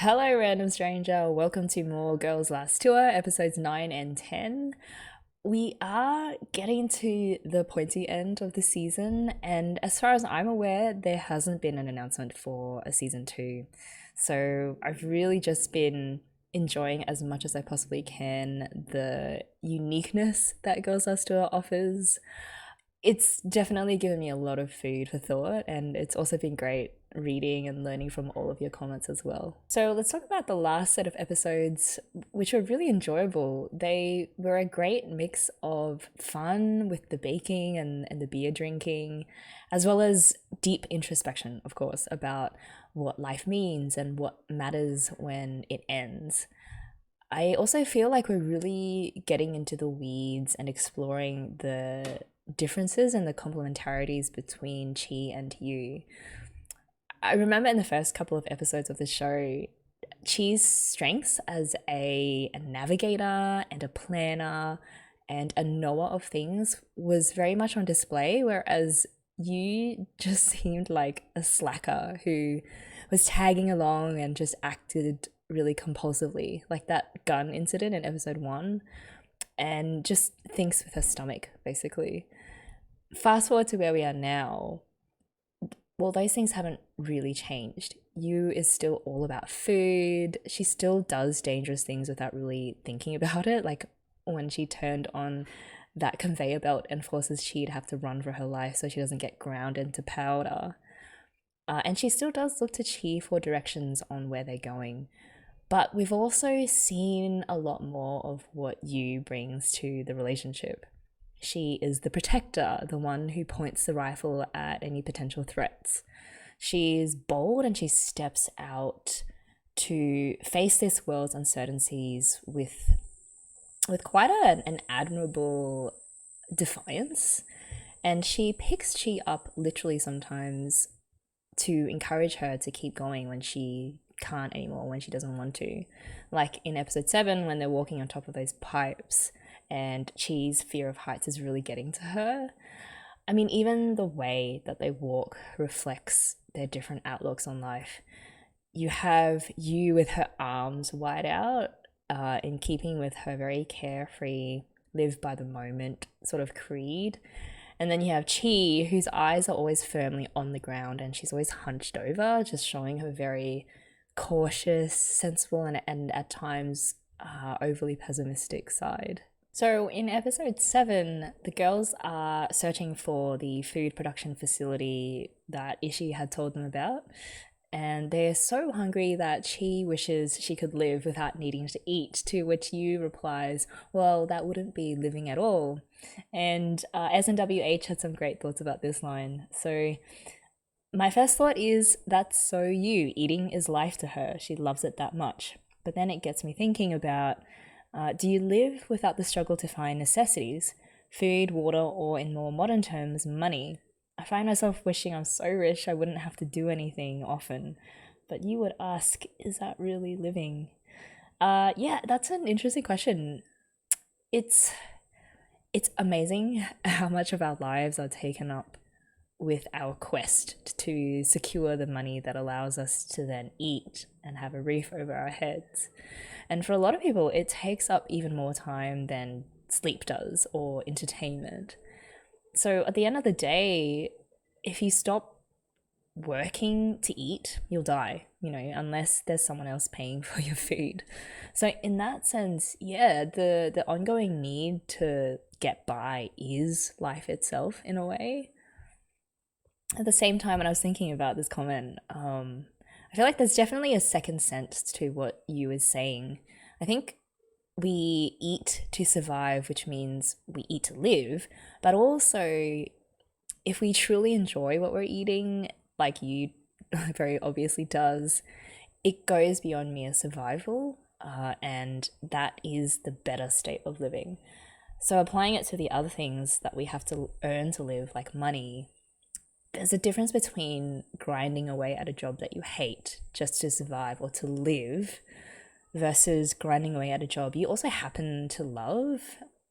Hello, random stranger. Welcome to More Girls Last Tour, episodes 9 and 10. We are getting to the pointy end of the season, and as far as I'm aware, there hasn't been an announcement for a season 2. So I've really just been enjoying as much as I possibly can the uniqueness that Girls Last Tour offers. It's definitely given me a lot of food for thought, and it's also been great reading and learning from all of your comments as well. So let's talk about the last set of episodes, which were really enjoyable. They were a great mix of fun with the baking and the beer drinking, as well as deep introspection, of course, about what life means and what matters when it ends. I also feel like we're really getting into the weeds and exploring the differences and the complementarities between Chi and Yu. I remember in the first couple of episodes of the show, Chi's strengths as a navigator and a planner and a knower of things was very much on display, whereas Yu just seemed like a slacker who was tagging along and just acted really compulsively, like that gun incident in episode 1, and just thinks with her stomach, basically. Fast forward to where we are now, well, those things haven't really changed. Yu is still all about food. She still does dangerous things without really thinking about it, like when she turned on that conveyor belt and forces Chi to have to run for her life so she doesn't get ground into powder. And she still does look to Chi for directions on where they're going. But we've also seen a lot more of what Yu brings to the relationship. She is the protector, the one who points the rifle at any potential threats. She's bold and she steps out to face this world's uncertainties with quite an admirable defiance. And she picks Chi up literally sometimes to encourage her to keep going when she can't anymore, when she doesn't want to. Like in episode 7, when they're walking on top of those pipes and Chi's fear of heights is really getting to her. I mean, even the way that they walk reflects their different outlooks on life. You have Yu with her arms wide out, in keeping with her very carefree, live by the moment sort of creed. And then you have Chi, whose eyes are always firmly on the ground and she's always hunched over, just showing her very cautious, sensible, and at times overly pessimistic side. So in episode 7, the girls are searching for the food production facility that Ishii had told them about. And they're so hungry that Chi wishes she could live without needing to eat, to which Yu replies, well, that wouldn't be living at all. And SNWH had some great thoughts about this line. So my first thought is, that's so Yu. Eating is life to her. She loves it that much. But then it gets me thinking about, do you live without the struggle to find necessities, food, water, or in more modern terms, money? I find myself wishing I'm so rich I wouldn't have to do anything often. But you would ask, is that really living? Yeah, that's an interesting question. It's amazing how much of our lives are taken up with our quest to secure the money that allows us to then eat and have a roof over our heads. And for a lot of people, it takes up even more time than sleep does or entertainment. So at the end of the day, if you stop working to eat, you'll die, unless there's someone else paying for your food. So in that sense, yeah, the ongoing need to get by is life itself in a way. At the same time, when I was thinking about this comment, I feel like there's definitely a second sense to what you is saying. I think we eat to survive, which means we eat to live, but also if we truly enjoy what we're eating, like you very obviously does, it goes beyond mere survival, and that is the better state of living. So applying it to the other things that we have to earn to live, like money, there's a difference between grinding away at a job that you hate just to survive or to live versus grinding away at a job you also happen to love,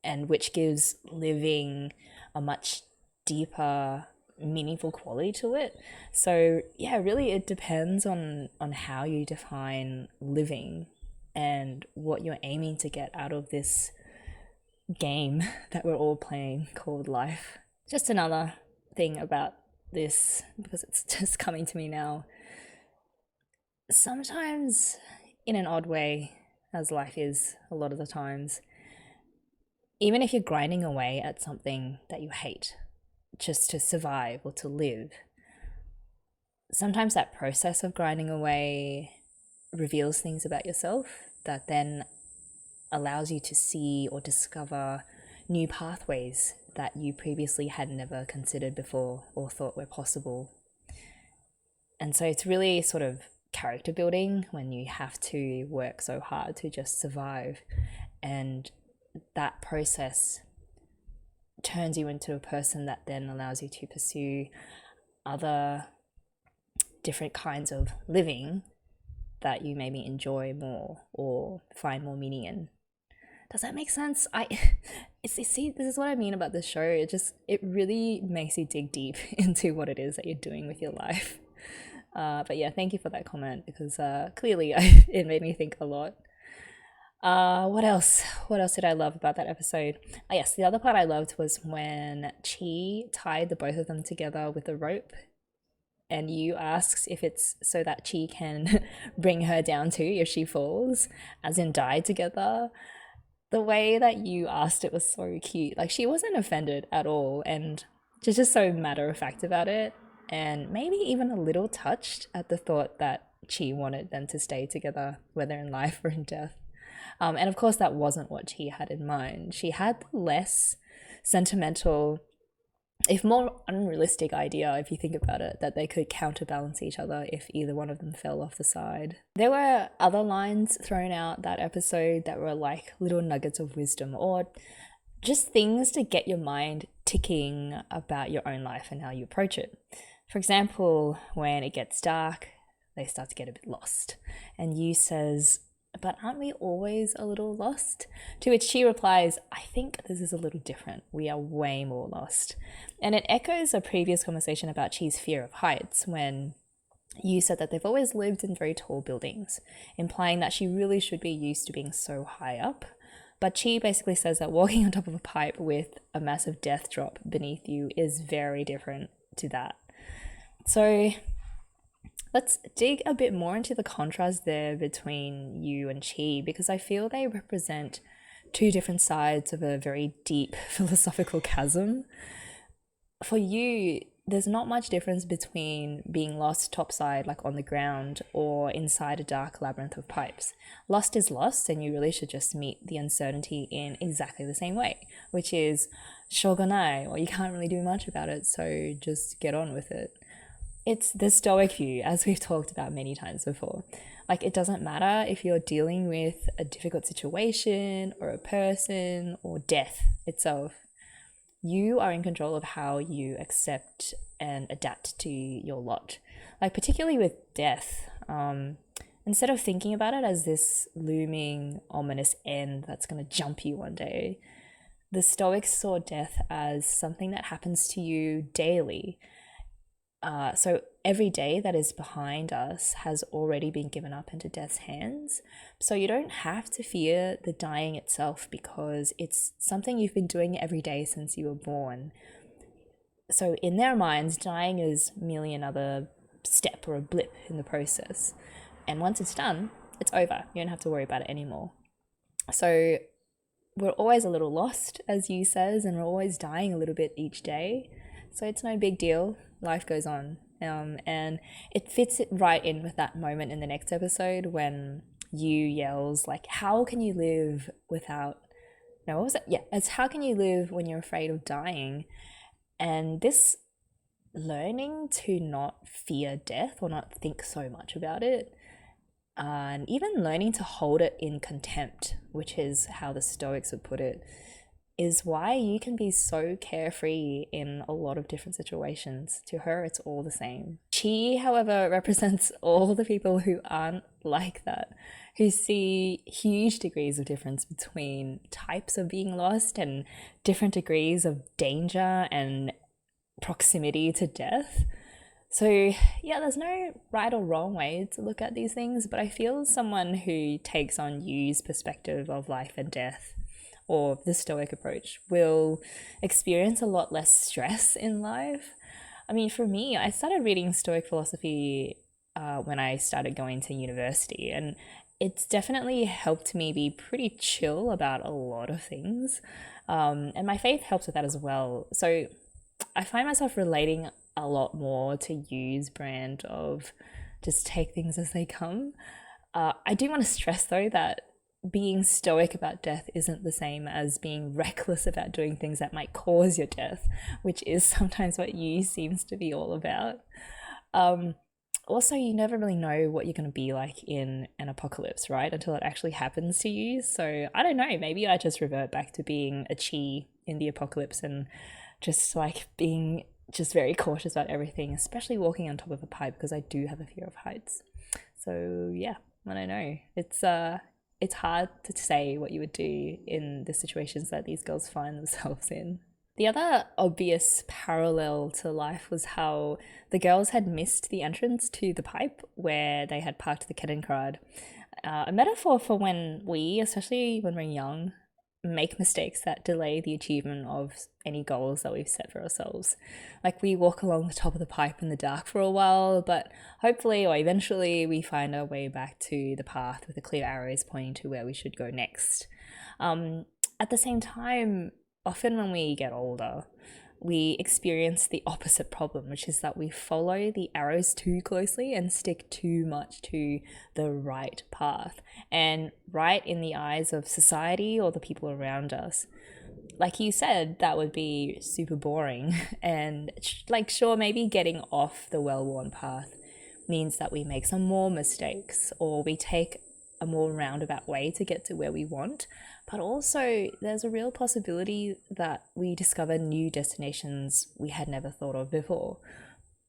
and which gives living a much deeper meaningful quality to it. So yeah, really it depends on how you define living and what you're aiming to get out of this game that we're all playing called life. Just another thing about this, because it's just coming to me now. Sometimes, in an odd way, as life is a lot of the times, even if you're grinding away at something that you hate just to survive or to live, sometimes that process of grinding away reveals things about yourself that then allows you to see or discover new pathways that you previously had never considered before or thought were possible. And so it's really sort of character building when you have to work so hard to just survive, and that process turns you into a person that then allows you to pursue other different kinds of living that you maybe enjoy more or find more meaning in. Does that make sense? See, this is what I mean about this show. It really makes you dig deep into what it is that you're doing with your life. But yeah, thank you for that comment, because clearly it made me think a lot. What else? What else did I love about that episode? Oh, yes, the other part I loved was when Chi tied the both of them together with a rope, and Yu asks if it's so that Chi can bring her down too if she falls, as in die together. The way that Yu asked it was so cute. Like, she wasn't offended at all, and she's just so matter-of-fact about it, and maybe even a little touched at the thought that Chi wanted them to stay together, whether in life or in death. And of course, that wasn't what Chi had in mind. She had the less sentimental, if more unrealistic idea, if you think about it, that they could counterbalance each other if either one of them fell off the side. There were other lines thrown out that episode that were like little nuggets of wisdom, or just things to get your mind ticking about your own life and how you approach it. For example, when it gets dark, they start to get a bit lost. And Yu says, "But aren't we always a little lost?" To which she replies, "I think this is a little different. We are way more lost." And it echoes a previous conversation about Chi's fear of heights, when Yu said that they've always lived in very tall buildings, implying that she really should be used to being so high up. But Chi basically says that walking on top of a pipe with a massive death drop beneath you is very different to that. So let's dig a bit more into the contrast there between Yu and Chi, because I feel they represent two different sides of a very deep philosophical chasm. For Yu, there's not much difference between being lost topside, like on the ground, or inside a dark labyrinth of pipes. Lost is lost, and you really should just meet the uncertainty in exactly the same way, which is shogunai, or you can't really do much about it, so just get on with it. It's the stoic view, as we've talked about many times before. Like, it doesn't matter if you're dealing with a difficult situation or a person or death itself. You are in control of how you accept and adapt to your lot. Like, particularly with death, instead of thinking about it as this looming, ominous end that's going to jump you one day, the Stoics saw death as something that happens to you daily. So every day that is behind us has already been given up into death's hands. So you don't have to fear the dying itself, because it's something you've been doing every day since you were born. So in their minds, dying is merely another step or a blip in the process. And once it's done, it's over. You don't have to worry about it anymore. So we're always a little lost, as Yu says, and we're always dying a little bit each day. So it's no big deal. Life goes on. And it fits it right in with that moment in the next episode when Yu yells, like, how can you live without... No, what was it? Yeah, it's how can you live when you're afraid of dying? And this learning to not fear death or not think so much about it, and even learning to hold it in contempt, which is how the Stoics would put it, is why you can be so carefree in a lot of different situations. To her, it's all the same. Chi, however, represents all the people who aren't like that, who see huge degrees of difference between types of being lost and different degrees of danger and proximity to death. So yeah, there's no right or wrong way to look at these things, but I feel someone who takes on Yu's perspective of life and death, or the Stoic approach, will experience a lot less stress in life. I mean, for me, I started reading Stoic philosophy when I started going to university, and it's definitely helped me be pretty chill about a lot of things. And my faith helps with that as well. So I find myself relating a lot more to Yu's brand of just take things as they come. I do want to stress though that being stoic about death isn't the same as being reckless about doing things that might cause your death, which is sometimes what Yu seems to be all about. Also, you never really know what you're going to be like in an apocalypse, right? Until it actually happens to you. So I don't know, maybe I just revert back to being a chi in the apocalypse and just like being just very cautious about everything, especially walking on top of a pipe, because I do have a fear of heights. So yeah, I don't know. It's hard to say what you would do in the situations that these girls find themselves in. The other obvious parallel to life was how the girls had missed the entrance to the pipe where they had parked the Kettenkrad. A metaphor for when we, especially when we're young, make mistakes that delay the achievement of any goals that we've set for ourselves. Like we walk along the top of the pipe in the dark for a while, but hopefully or eventually we find our way back to the path with the clear arrows pointing to where we should go next. At the same time, often when we get older, we experience the opposite problem, which is that we follow the arrows too closely and stick too much to the right path, and right in the eyes of society or the people around us. Like you said, that would be super boring. And like, sure, maybe getting off the well-worn path means that we make some more mistakes or we take a more roundabout way to get to where we want. But also there's a real possibility that we discover new destinations we had never thought of before.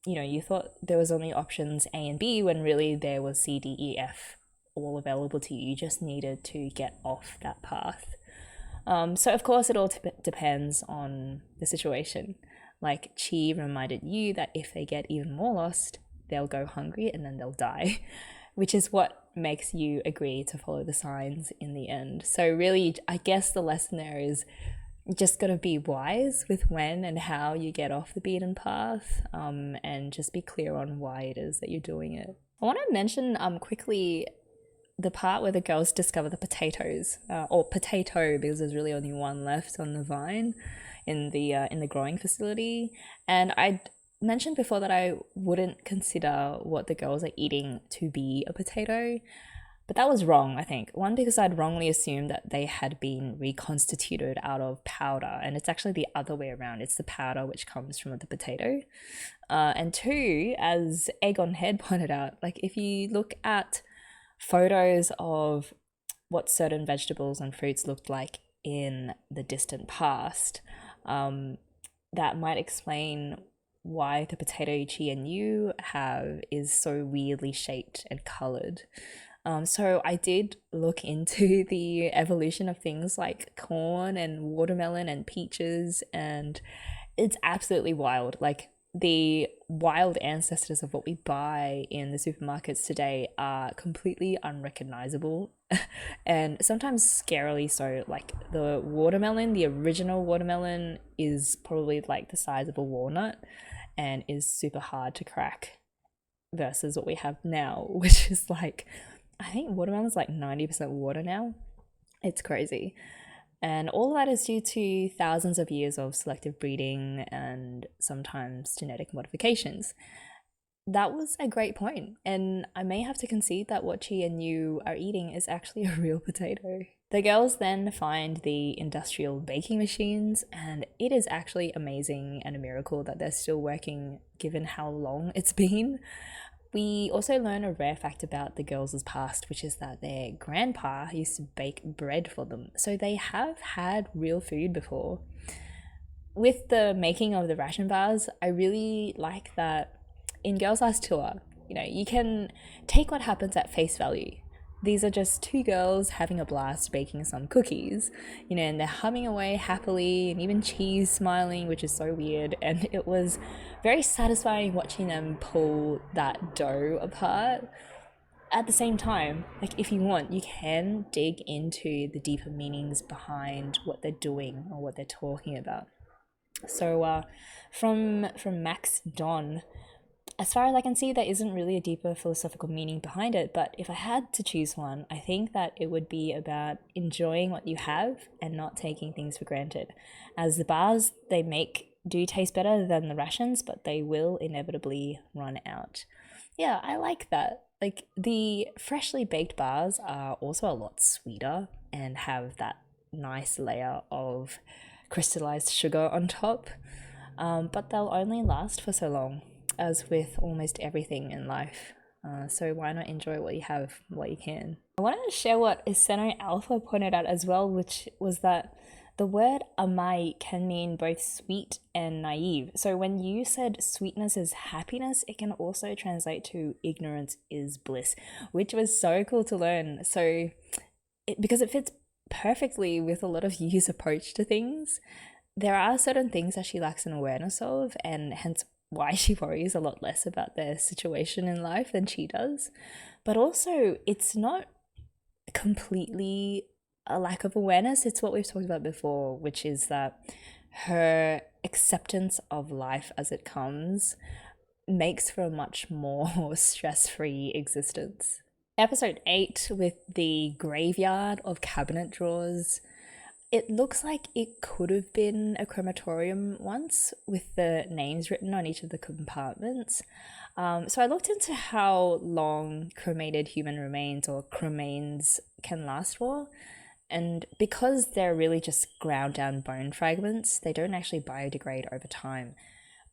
You know, you thought there was only options A and B when really there was C, D, E, F all available to you. You just needed to get off that path. So of course it all depends on the situation. Like Chi reminded you that if they get even more lost, they'll go hungry and then they'll die, which is what makes you agree to follow the signs in the end. So really, I guess the lesson there is just got to be wise with when and how you get off the beaten path, and just be clear on why it is that you're doing it. I want to mention quickly the part where the girls discover the potatoes, or potato, because there's really only one left on the vine in the growing facility. And I mentioned before that I wouldn't consider what the girls are eating to be a potato, but that was wrong, I think. One, because I'd wrongly assumed that they had been reconstituted out of powder, and it's actually the other way around. It's the powder which comes from the potato. And two, as Egg on Head pointed out, like if you look at photos of what certain vegetables and fruits looked like in the distant past, that might explain why the potato Chi and Yu have is so weirdly shaped and colored. So I did look into the evolution of things like corn and watermelon and peaches, and it's absolutely wild. Like the wild ancestors of what we buy in the supermarkets today are completely unrecognizable and sometimes scarily so. Like the watermelon, the original watermelon, is probably like the size of a walnut and is super hard to crack versus what we have now, which is like, I think watermelon is like 90% water now. It's crazy. And all of that is due to thousands of years of selective breeding and sometimes genetic modifications. That was a great point, and I may have to concede that what Chi and Yu are eating is actually a real potato. The girls then find the industrial baking machines, and it is actually amazing and a miracle that they're still working given how long it's been. We also learn a rare fact about the girls' past, which is that their grandpa used to bake bread for them, so they have had real food before. With the making of the ration bars, I really like that in Girls Last Tour, you know, you can take what happens at face value. These are just two girls having a blast baking some cookies, and they're humming away happily, and even Cheese smiling, which is so weird. And it was very satisfying watching them pull that dough apart. At the same time, like, if you want, you can dig into the deeper meanings behind what they're doing or what they're talking about. So from Max Don, as far as I can see, there isn't really a deeper philosophical meaning behind it, but if I had to choose one, I think that it would be about enjoying what you have and not taking things for granted. As the bars they make do taste better than the rations, but they will inevitably run out. Yeah, I like that. Like, the freshly baked bars are also a lot sweeter and have that nice layer of crystallized sugar on top, but they'll only last for so long, as with almost everything in life. So why not enjoy what you have while you can? I wanted to share what Iseno Alpha pointed out as well, which was that the word amai can mean both sweet and naive. So when you said sweetness is happiness, it can also translate to ignorance is bliss, which was so cool to learn. So because it fits perfectly with a lot of Yu's approach to things. There are certain things that she lacks an awareness of, and hence why she worries a lot less about their situation in life than she does. But also, it's not completely a lack of awareness. It's what we've talked about before, which is that her acceptance of life as it comes makes for a much more stress-free existence. Episode 8, with the graveyard of cabinet drawers. It looks like it could have been a crematorium once, with the names written on each of the compartments. So I looked into how long cremated human remains, or cremains, can last for. And because they're really just ground down bone fragments, they don't actually biodegrade over time.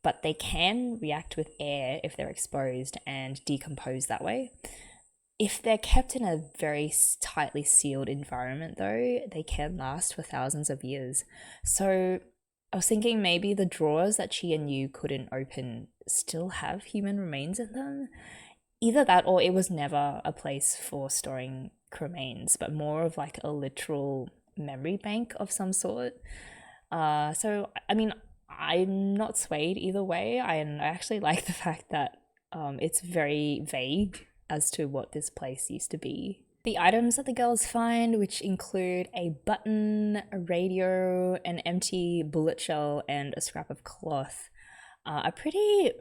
But they can react with air if they're exposed and decompose that way. If they're kept in a very tightly sealed environment, though, they can last for thousands of years. So I was thinking maybe the drawers that she and you couldn't open still have human remains in them. Either that, or it was never a place for storing cremains, but more of like a literal memory bank of some sort. So, I mean, I'm not swayed either way. I actually like the fact that it's very vague as to what this place used to be. The items that the girls find, which include a button, a radio, an empty bullet shell, and a scrap of cloth, are pretty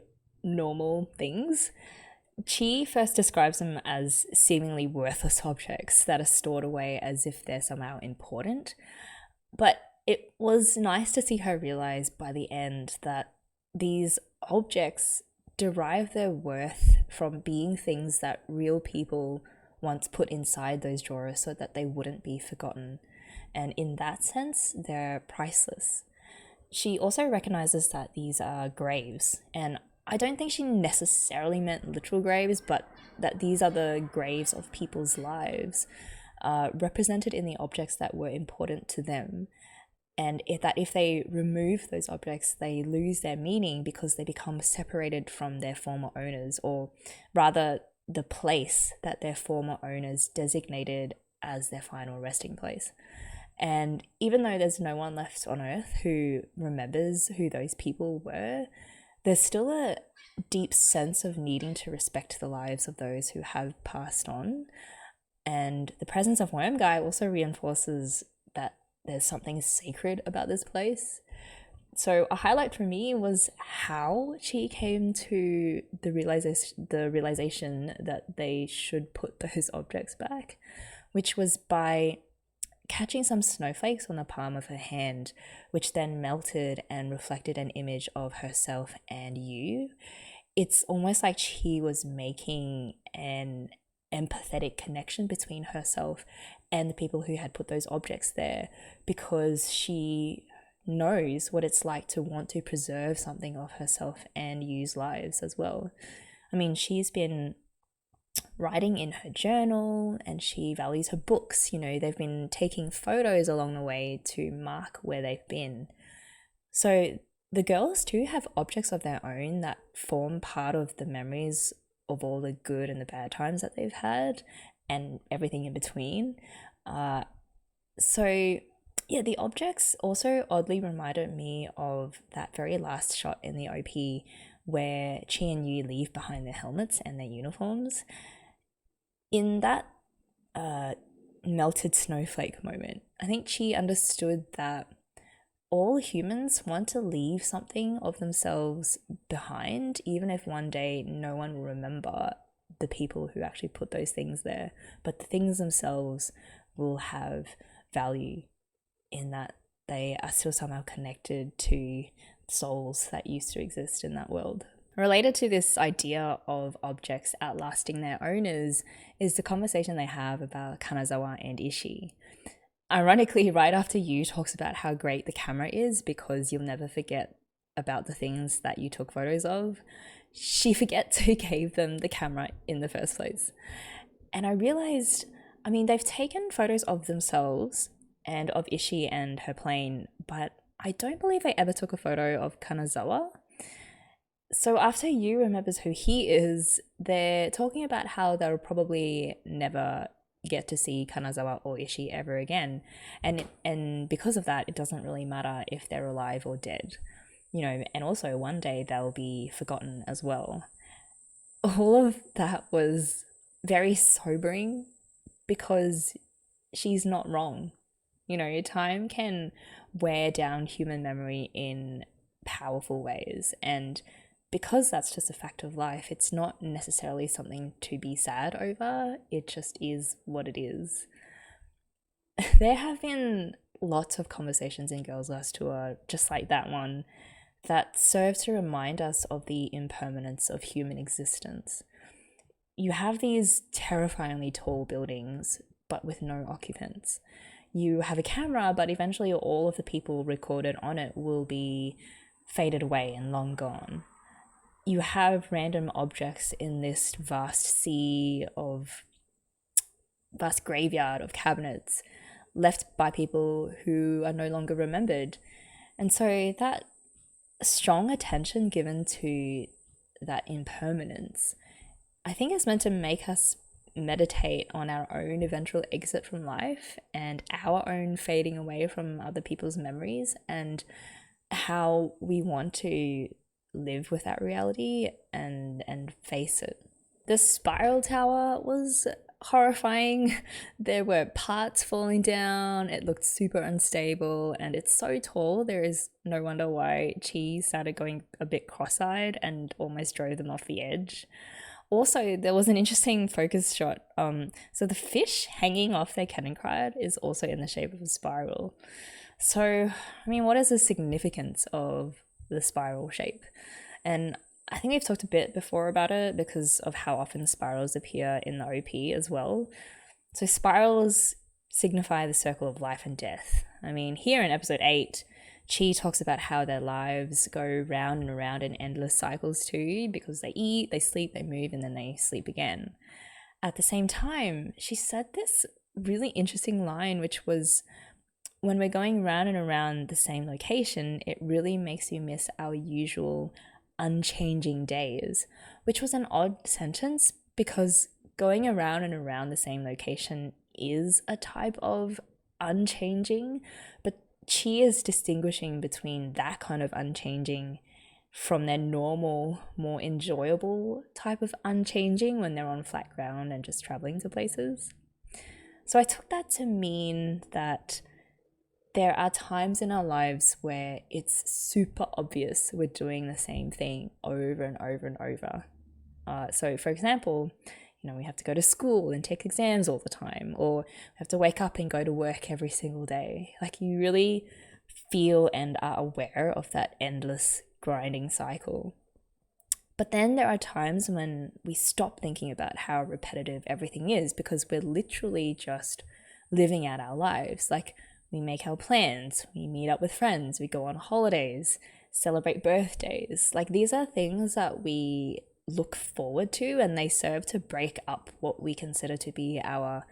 normal things. Chi first describes them as seemingly worthless objects that are stored away as if they're somehow important. But it was nice to see her realize by the end that these objects derive their worth from being things that real people once put inside those drawers so that they wouldn't be forgotten. And in that sense, they're priceless. She also recognizes that these are graves, and I don't think she necessarily meant literal graves, but that these are the graves of people's lives, represented in the objects that were important to them. And if they remove those objects, they lose their meaning because they become separated from their former owners, or rather the place that their former owners designated as their final resting place. And even though there's no one left on Earth who remembers who those people were, there's still a deep sense of needing to respect the lives of those who have passed on. And the presence of Worm Guy also reinforces that there's something sacred about this place. So a highlight for me was how she came to the realization that they should put those objects back, which was by catching some snowflakes on the palm of her hand, which then melted and reflected an image of herself and you. It's almost like she was making an empathetic connection between herself and the people who had put those objects there, because she knows what it's like to want to preserve something of herself and use lives as well. I mean, she's been writing in her journal and she values her books. They've been taking photos along the way to mark where they've been. So the girls too have objects of their own that form part of the memories of all the good and the bad times that they've had, and everything in between. So yeah, the objects also oddly reminded me of that very last shot in the OP where Chi and Yu leave behind their helmets and their uniforms. In that melted snowflake moment, I think Chi understood that all humans want to leave something of themselves behind, even if one day no one will remember the people who actually put those things there, but the things themselves will have value in that they are still somehow connected to souls that used to exist in that world. Related to this idea of objects outlasting their owners is the conversation they have about Kanazawa and Ishii. Ironically, right after Yu talks about how great the camera is because you'll never forget about the things that you took photos of, she forgets who gave them the camera in the first place. And I realized, I mean, they've taken photos of themselves and of Ishii and her plane, but I don't believe they ever took a photo of Kanazawa. So after Yu remembers who he is, they're talking about how they'll probably never get to see Kanazawa or Ishii ever again. And because of that, it doesn't really matter if they're alive or dead. You know, and also one day they'll be forgotten as well. All of that was very sobering because she's not wrong. You know, time can wear down human memory in powerful ways, and because that's just a fact of life, it's not necessarily something to be sad over. It just is what it is. There have been lots of conversations in Girls Last Tour, just like that one, that serve to remind us of the impermanence of human existence. You have these terrifyingly tall buildings, but with no occupants. You have a camera, but eventually all of the people recorded on it will be faded away and long gone. You have random objects in this vast graveyard of cabinets left by people who are no longer remembered. And so that strong attention given to that impermanence, I think, is meant to make us meditate on our own eventual exit from life and our own fading away from other people's memories, and how we want to live with that reality and face it. The spiral tower was horrifying. There were parts falling down, it looked super unstable, and it's so tall there is no wonder why Chi started going a bit cross-eyed and almost drove them off the edge. Also, there was an interesting focus shot. So the fish hanging off their Kettenkrad is also in the shape of a spiral. So, I mean, what is the significance of the spiral shape? And I think we've talked a bit before about it because of how often spirals appear in the OP as well. So spirals signify the circle of life and death. I mean, here in episode 8, Chi talks about how their lives go round and around in endless cycles too, because they eat, they sleep, they move, and then they sleep again. At the same time, she said this really interesting line, which was, when we're going round and around the same location, it really makes you miss our usual unchanging days, which was an odd sentence because going around and around the same location is a type of unchanging, but Chi is distinguishing between that kind of unchanging from their normal, more enjoyable type of unchanging when they're on flat ground and just traveling to places. So I took that to mean that there are times in our lives where it's super obvious we're doing the same thing over and over and over. So for example, you know, we have to go to school and take exams all the time, or we have to wake up and go to work every single day. Like, you really feel and are aware of that endless grinding cycle. But then there are times when we stop thinking about how repetitive everything is because we're literally just living out our lives. Like, we make our plans, we meet up with friends, we go on holidays, celebrate birthdays. Like, these are things that we look forward to, and they serve to break up what we consider to be our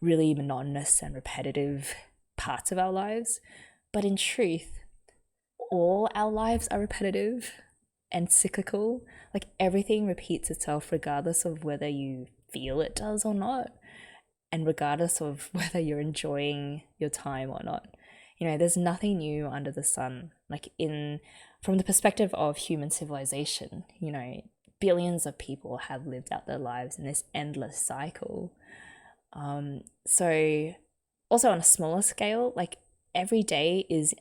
really monotonous and repetitive parts of our lives. But in truth, all our lives are repetitive and cyclical. Like, everything repeats itself regardless of whether you feel it does or not. and regardless of whether you're enjoying your time or not. There's nothing new under the sun. Like from the perspective of human civilization, billions of people have lived out their lives in this endless cycle. So also on a smaller scale, like every day is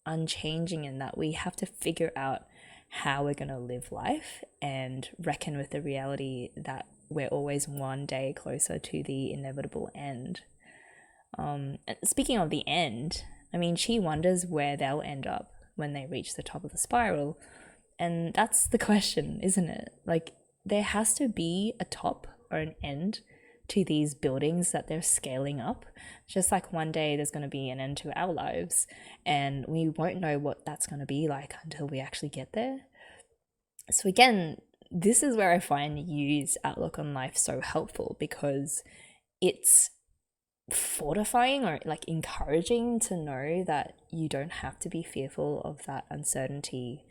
unchanging in that we have to figure out how we're going to live life and reckon with the reality that we're always one day closer to the inevitable end. And speaking of the end, I mean, she wonders where they'll end up when they reach the top of the spiral. And that's the question, isn't it? Like, there has to be a top or an end to these buildings that they're scaling up. Just like one day there's going to be an end to our lives, and we won't know what that's going to be like until we actually get there. So again, this is where I find Yu's outlook on life so helpful, because it's fortifying or like encouraging to know that you don't have to be fearful of that uncertainty.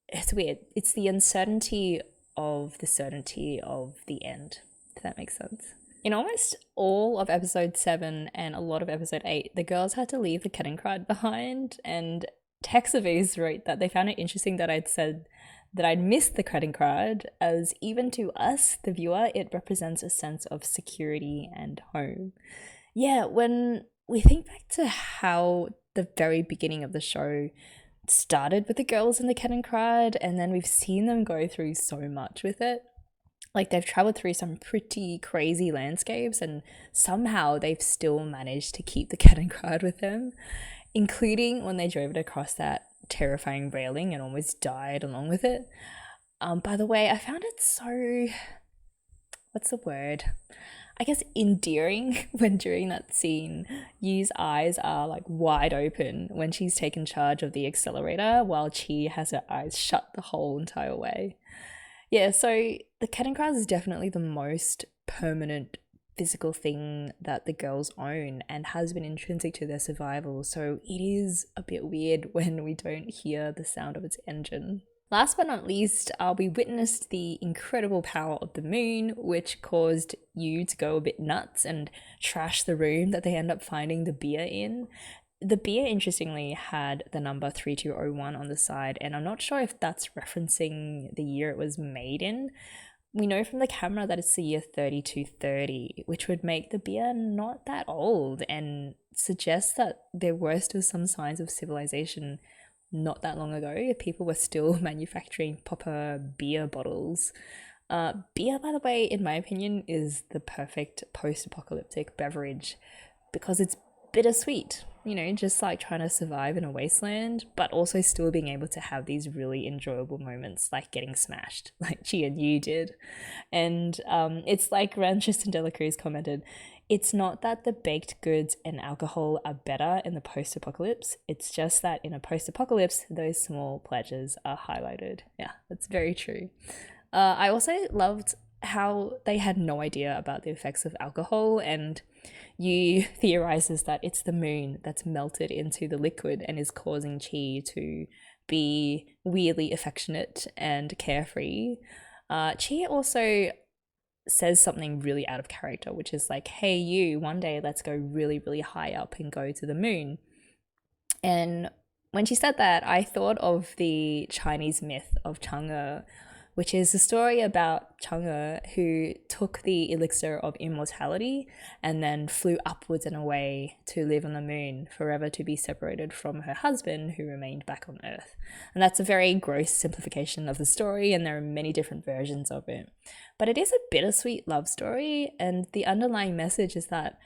It's weird. It's the uncertainty of the certainty of the end, if that makes sense. In almost all of episode 7 and a lot of episode 8, the girls had to leave the Kettenkrad behind, and Texavis wrote that they found it interesting that I'd said that I'd missed the Kettenkrad, as even to us, the viewer, it represents a sense of security and home. Yeah, when we think back to how the very beginning of the show started with the girls in the Kettenkrad, and then we've seen them go through so much with it. Like, they've traveled through some pretty crazy landscapes, and somehow they've still managed to keep the Kettenkrad with them, including when they drove it across that terrifying railing and almost died along with it. By the way, I found it so, what's the word? I guess endearing when during that scene, Yu's eyes are like wide open when she's taken charge of the accelerator, while Chi has her eyes shut the whole entire way. Yeah, so the Kettenkrad is definitely the most permanent physical thing that the girls own and has been intrinsic to their survival, so it is a bit weird when we don't hear the sound of its engine. Last but not least, we witnessed the incredible power of the moon, which caused Yu to go a bit nuts and trash the room that they end up finding the beer in. The beer, interestingly, had the number 3201 on the side, and I'm not sure if that's referencing the year it was made in. We know from the camera that it's the year 3230, which would make the beer not that old and suggest that there were still some signs of civilization not that long ago. People were still manufacturing proper beer bottles. Beer, by the way, in my opinion, is the perfect post-apocalyptic beverage because it's bittersweet, just like trying to survive in a wasteland, but also still being able to have these really enjoyable moments like getting smashed, like Chi and Yu did. And it's like Tristan de la Cruz commented, it's not that the baked goods and alcohol are better in the post-apocalypse, it's just that in a post-apocalypse, those small pleasures are highlighted. Yeah, that's very true. I also loved how they had no idea about the effects of alcohol, and Yu theorizes that it's the moon that's melted into the liquid and is causing Chi to be weirdly affectionate and carefree. Chi also says something really out of character, which is like, hey, Yu, one day let's go really, really high up and go to the moon. And when she said that, I thought of the Chinese myth of Chang'e, which is the story about Chang'e who took the elixir of immortality and then flew upwards and away to live on the moon, forever to be separated from her husband who remained back on Earth. And that's a very gross simplification of the story, and there are many different versions of it. But it is a bittersweet love story, and the underlying message is that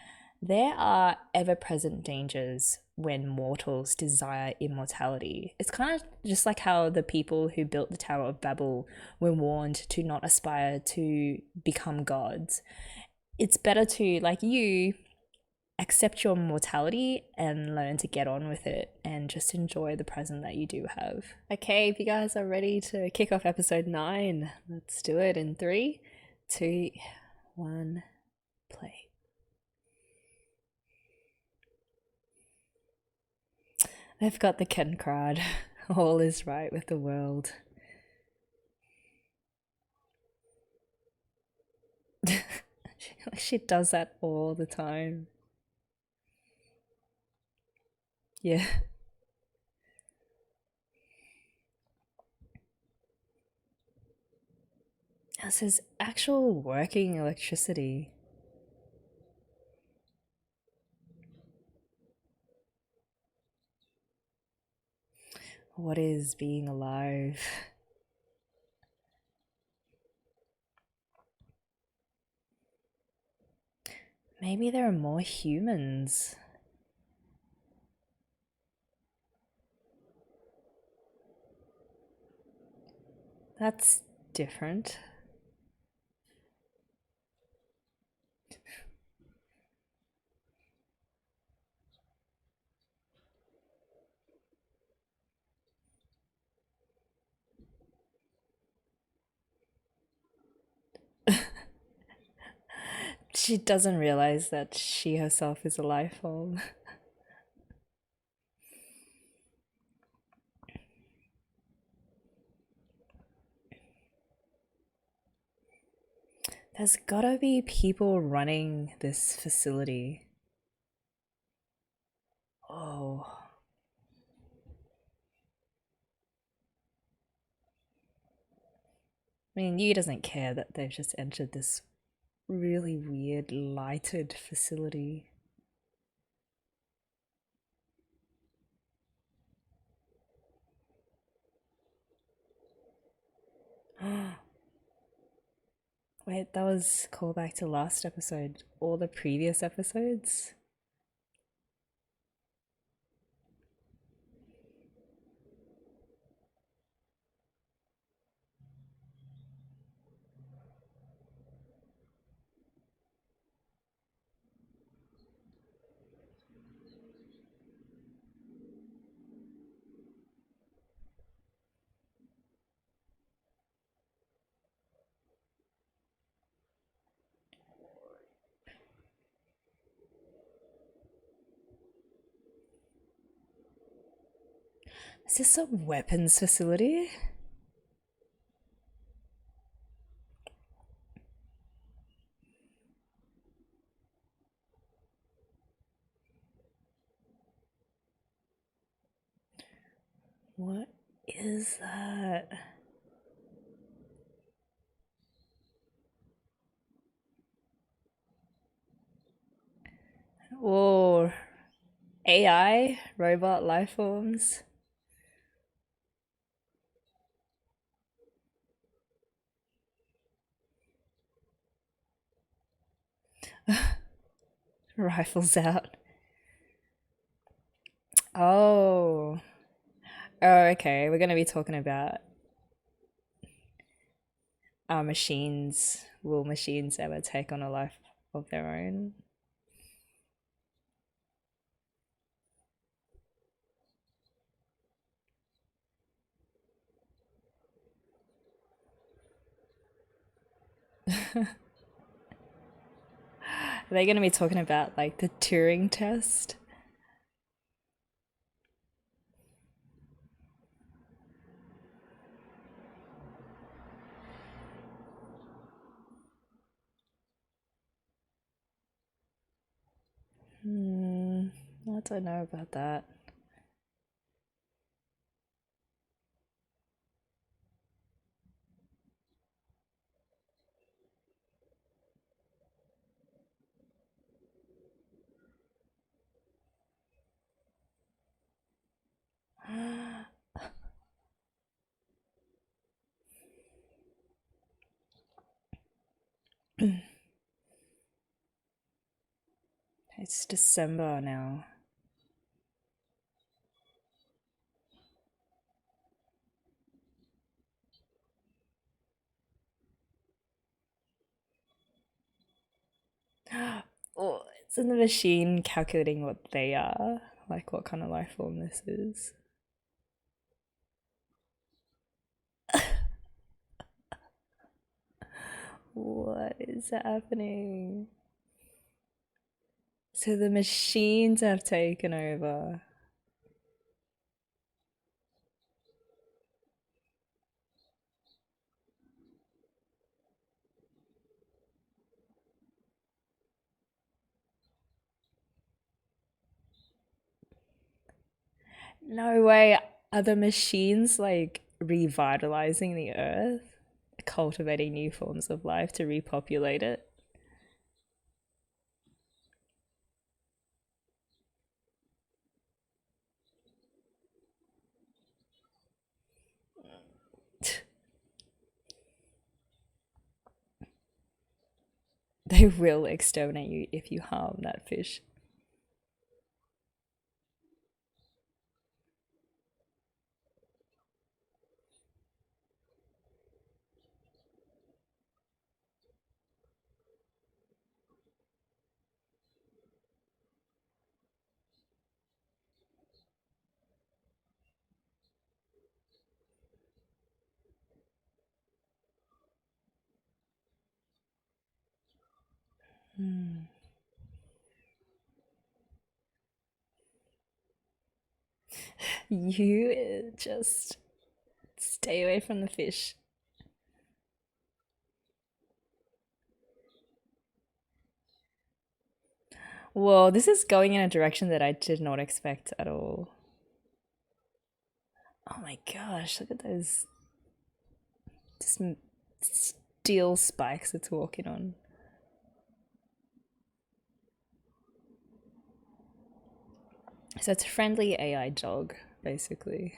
there are ever-present dangers when mortals desire immortality. It's kind of just like how the people who built the Tower of Babel were warned to not aspire to become gods. It's better to, like you, accept your mortality and learn to get on with it and just enjoy the present that you do have. Okay, if you guys are ready to kick off episode 9, let's do it in 3, 2, 1, play. They've got the Kettenkrad. All is right with the world. She does that all the time. Yeah. This is actual working electricity. What is being alive? Maybe there are more humans. That's different. She doesn't realize that she herself is a life form. There's gotta be people running this facility. Oh. I mean, Yu doesn't care that they've just entered this really weird lighted facility. Wait, that was callback to last episode. All the previous episodes? Is this a weapons facility? What is that? Whoa. AI? Robot life forms? Rifles out. Oh. Oh, okay. We're going to be talking about machines. Will machines ever take on a life of their own? Are they going to be talking about like the Turing test? I don't know about that. It's December now. Oh, isn't the machine calculating what they are? Like what kind of life form this is? What is happening? So the machines have taken over. No way. Are the machines like revitalizing the earth, cultivating new forms of life to repopulate it? They will exterminate you if you harm that fish. Hmm. You just stay away from the fish. Whoa, this is going in a direction that I did not expect at all. Oh my gosh, look at those just steel spikes it's walking on. So it's a friendly AI dog, basically.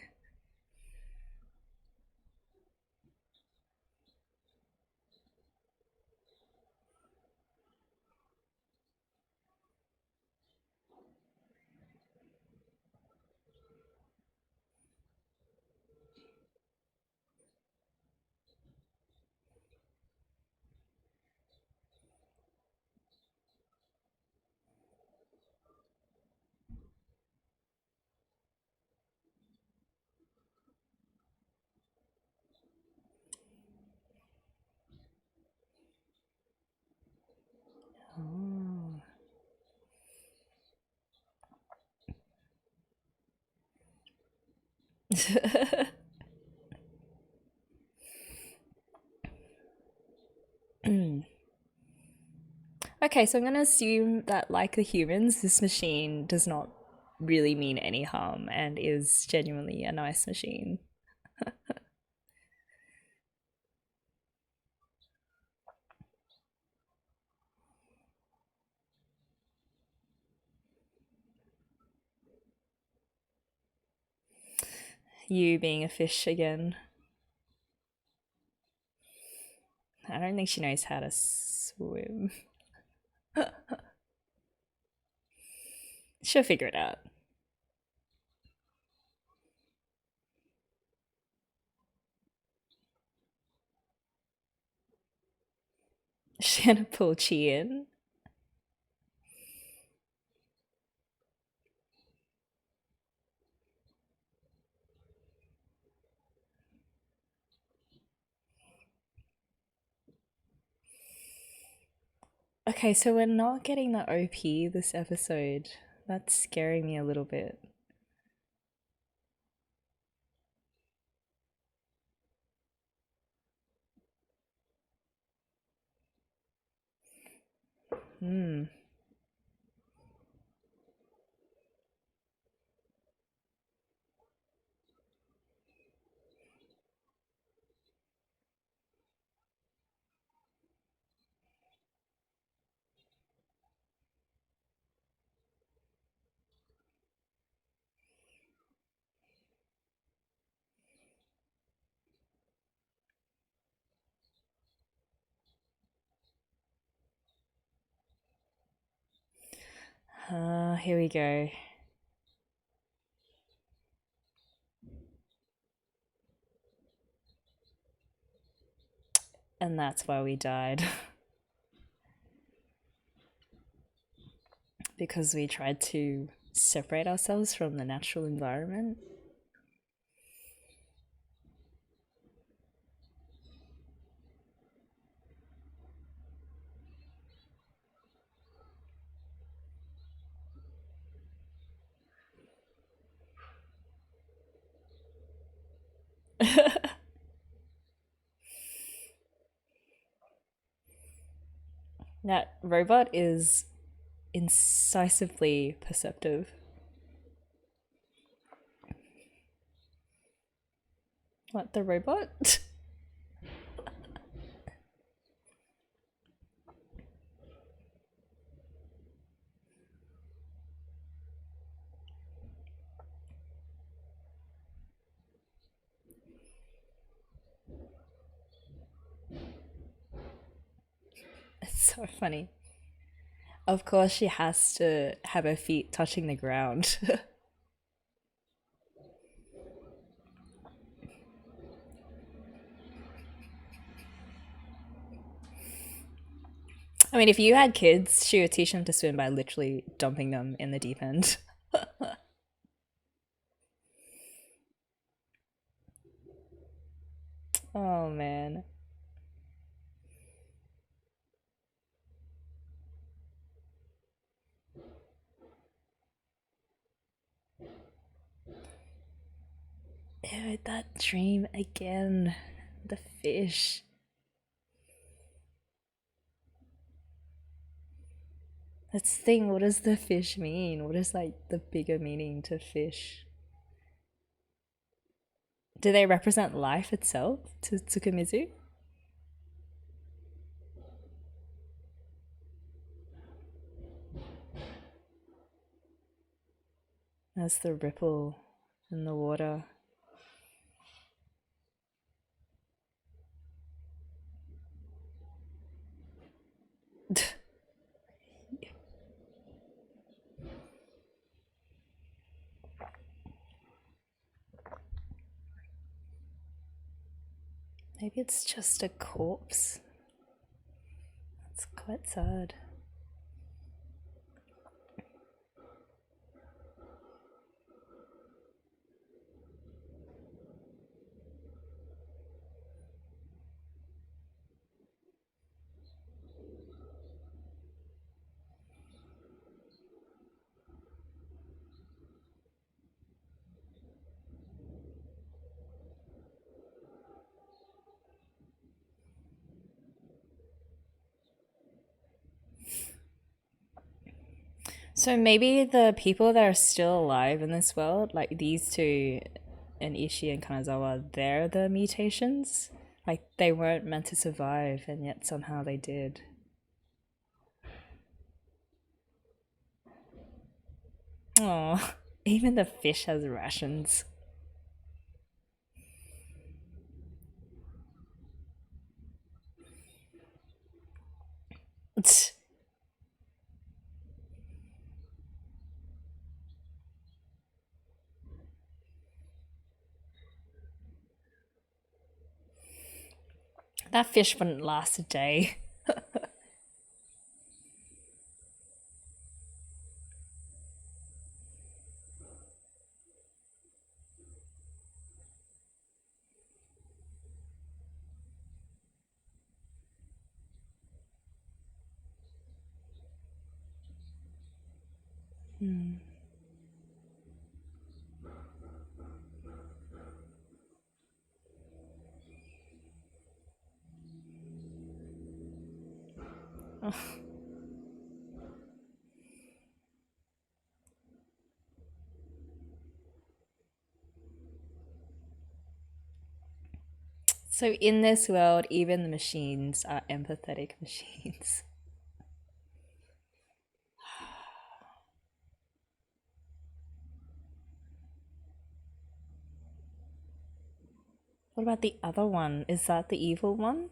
Oh. Okay, so I'm going to assume that, like the humans, this machine does not really mean any harm and is genuinely a nice machine. You being a fish again. I don't think she knows how to swim. She'll figure it out. She's gonna pull Chi in. Okay, so we're not getting the OP this episode. That's scaring me a little bit. Hmm. Here we go. And that's why we died. Because we tried to separate ourselves from the natural environment. That robot is incisively perceptive. What, the robot? It's so funny. Of course, she has to have her feet touching the ground. I mean, if you had kids, she would teach them to swim by literally dumping them in the deep end. Oh man. Ew, that dream again. The fish. That's the thing, what does the fish mean? What is like the bigger meaning to fish? Do they represent life itself to Tsukumizu? That's the ripple in the water. Maybe it's just a corpse. That's quite sad. So maybe the people that are still alive in this world, like these two, and Ishii and Kanazawa, they're the mutations. Like they weren't meant to survive, and yet somehow they did. Oh, even the fish has rations. That fish wouldn't last a day. Hmm. Oh. So in this world, even the machines are empathetic machines. What about the other one? Is that the evil one?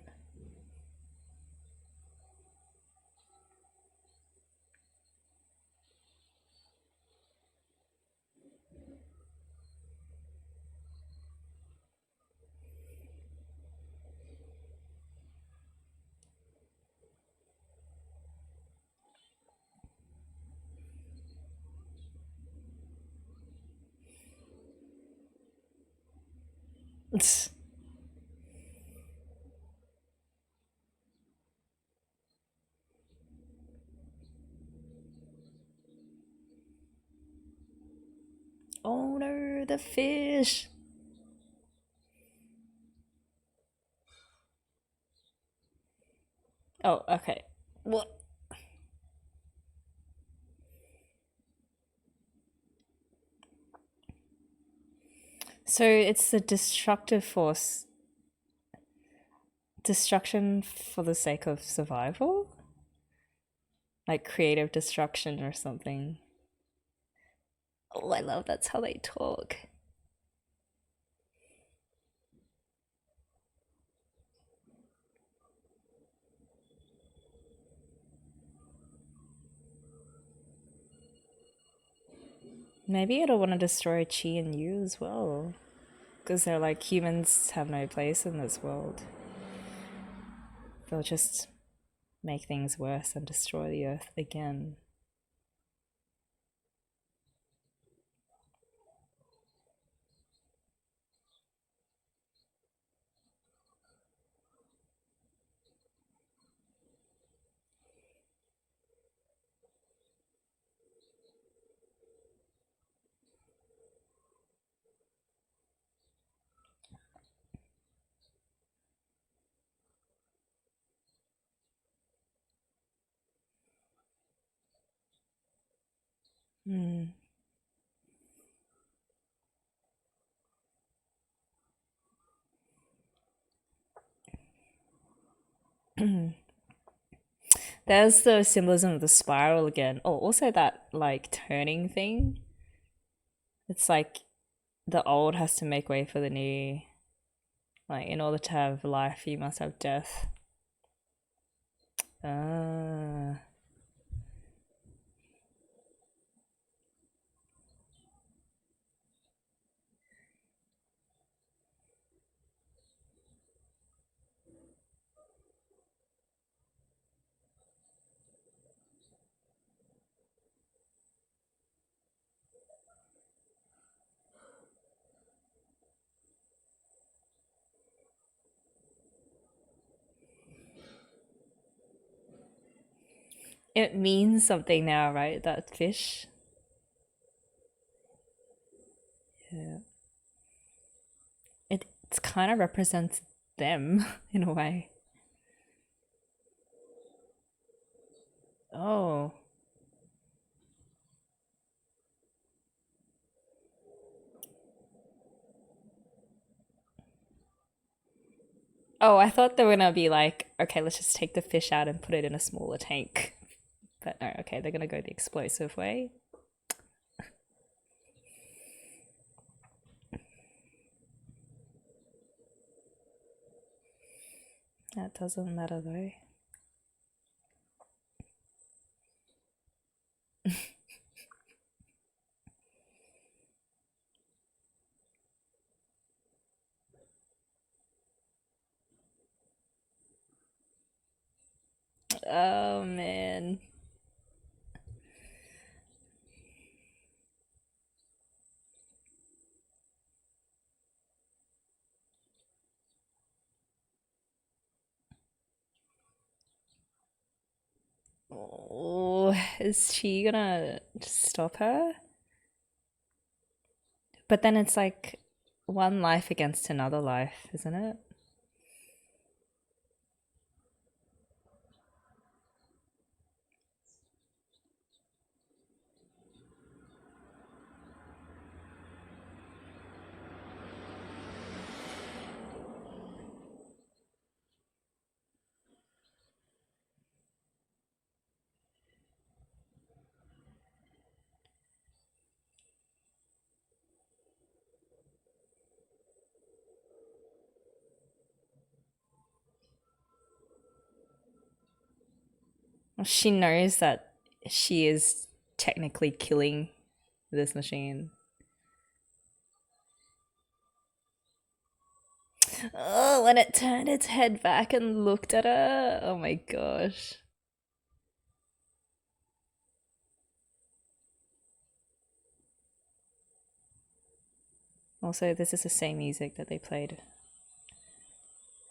Oh no, the fish. Oh, okay. What? So it's the destructive force. Destruction for the sake of survival? Like creative destruction or something. Oh, I love that's how they talk. Maybe it'll want to destroy Chi and you as well. Because they're like, humans have no place in this world. They'll just make things worse and destroy the earth again. Hmm. There's the symbolism of the spiral again. Oh, also that like turning thing. It's like the old has to make way for the new. Like in order to have life, you must have death. Ah. It means something now, right? That fish. Yeah. It kind of represents them in a way. Oh. Oh, I thought they were gonna be like, okay, let's just take the fish out and put it in a smaller tank. But no, okay, they're gonna go the explosive way. That doesn't matter though. Oh man. Oh, is she gonna stop her? But then it's like one life against another life, isn't it? Well, she knows that she is technically killing this machine. Oh, when it turned its head back and looked at her. Oh my gosh. Also, this is the same music that they played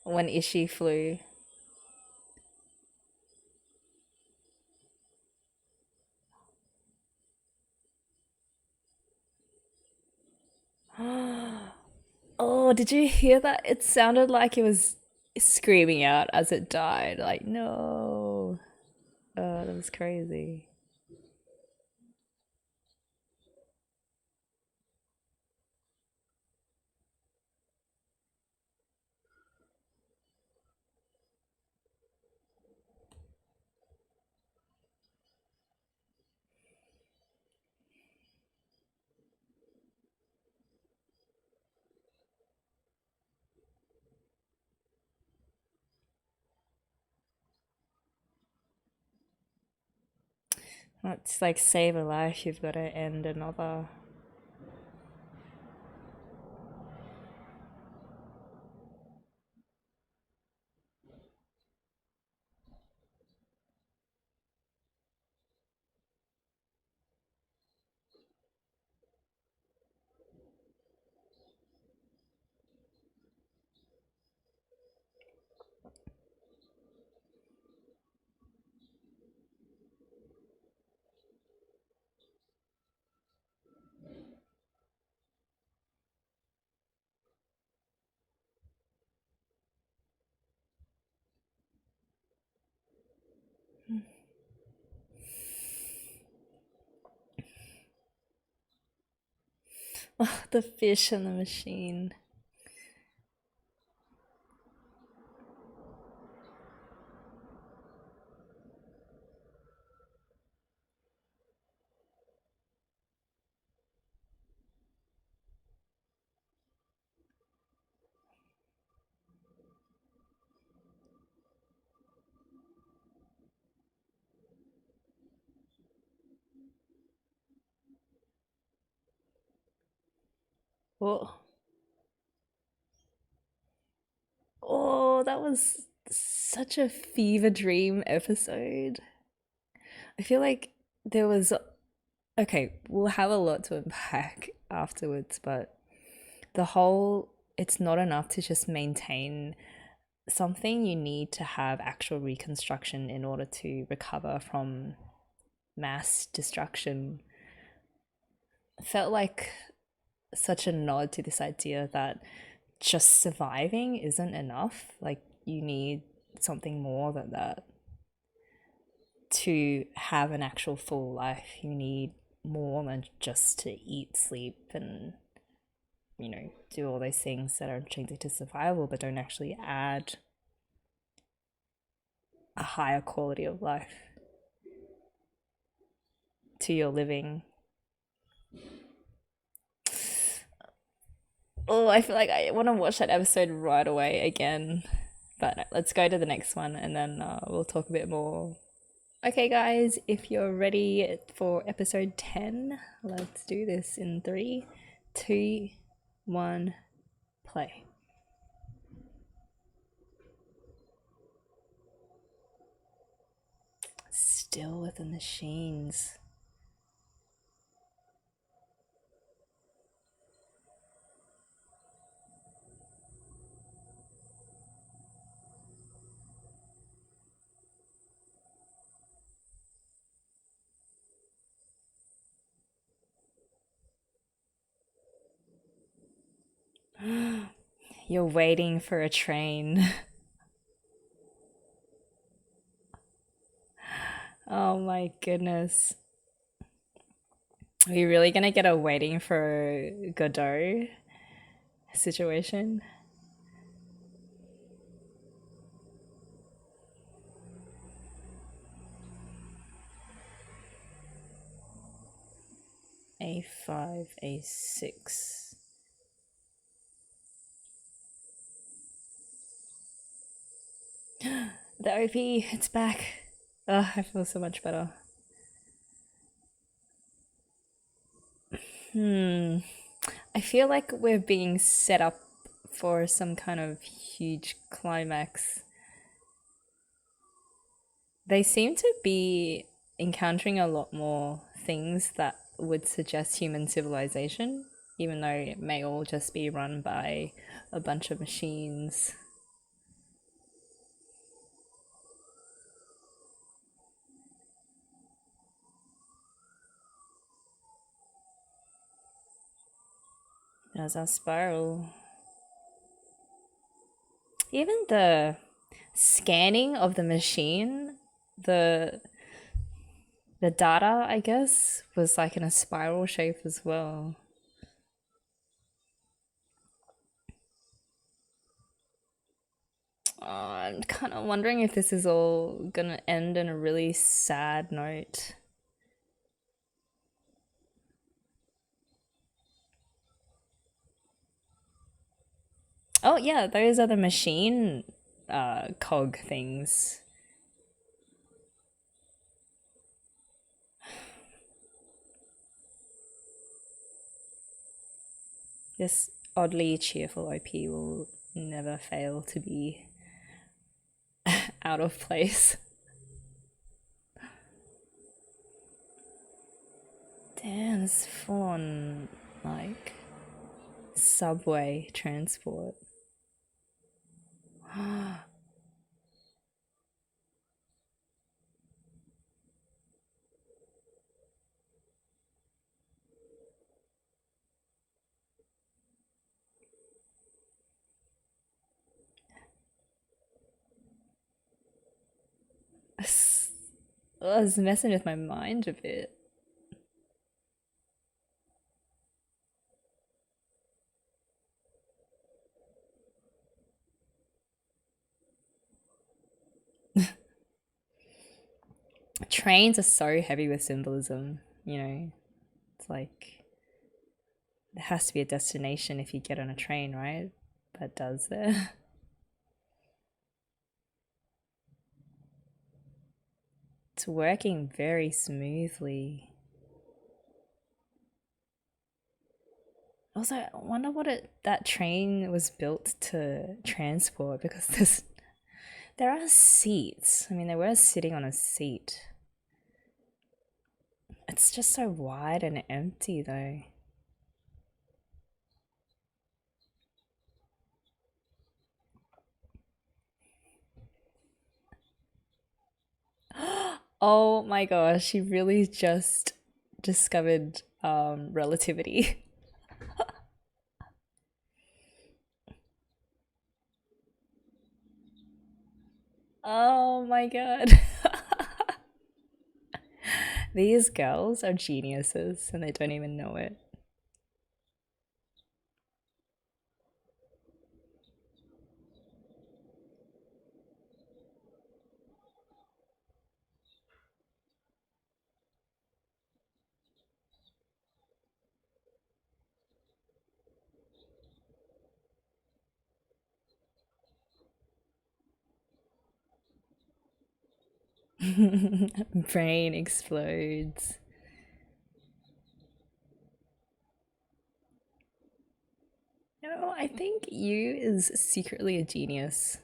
when Ishii flew. Oh, did you hear that? It sounded like it was screaming out as it died. Like, no. Oh, that was crazy. It's like save a life, you've got to end another. Oh, the fish and the machine. Oh, oh, that was such a fever dream episode. I feel like there was. Okay, we'll have a lot to unpack afterwards, but the whole it's not enough to just maintain something. You need to have actual reconstruction in order to recover from mass destruction. Felt like such a nod to this idea that just surviving isn't enough. Like, you need something more than that to have an actual full life. You need more than just to eat, sleep, and, do all those things that are intrinsic to survival but don't actually add a higher quality of life to your living. Oh, I feel like I want to watch that episode right away again. But let's go to the next one and then we'll talk a bit more. Okay, guys, if you're ready for episode 10, let's do this in 3, 2, 1, play. Still with the machines. You're waiting for a train. Oh my goodness. Are you really gonna get a waiting for Godot situation? A5, A6. The OP, it's back. Oh, I feel so much better. I feel like we're being set up for some kind of huge climax. They seem to be encountering a lot more things that would suggest human civilization, even though it may all just be run by a bunch of machines. There's our spiral. Even the scanning of the machine, the data, I guess, was like in a spiral shape as well. I'm kind of wondering if this is all gonna end in a really sad note. Oh yeah, those are the machine cog things. This oddly cheerful OP will never fail to be out of place. Damn, it's full on, like, subway transport. I was messing with my mind a bit. Trains are so heavy with symbolism, you know. It's like there has to be a destination if you get on a train, right? But does there? It's working very smoothly. Also, I wonder what that train was built to transport, because there are seats. I mean, they were sitting on a seat. It's just so wide and empty, though. Oh my gosh, she really just discovered relativity. Oh my god. These girls are geniuses and they don't even know it. Brain explodes. No, I think you is secretly a genius.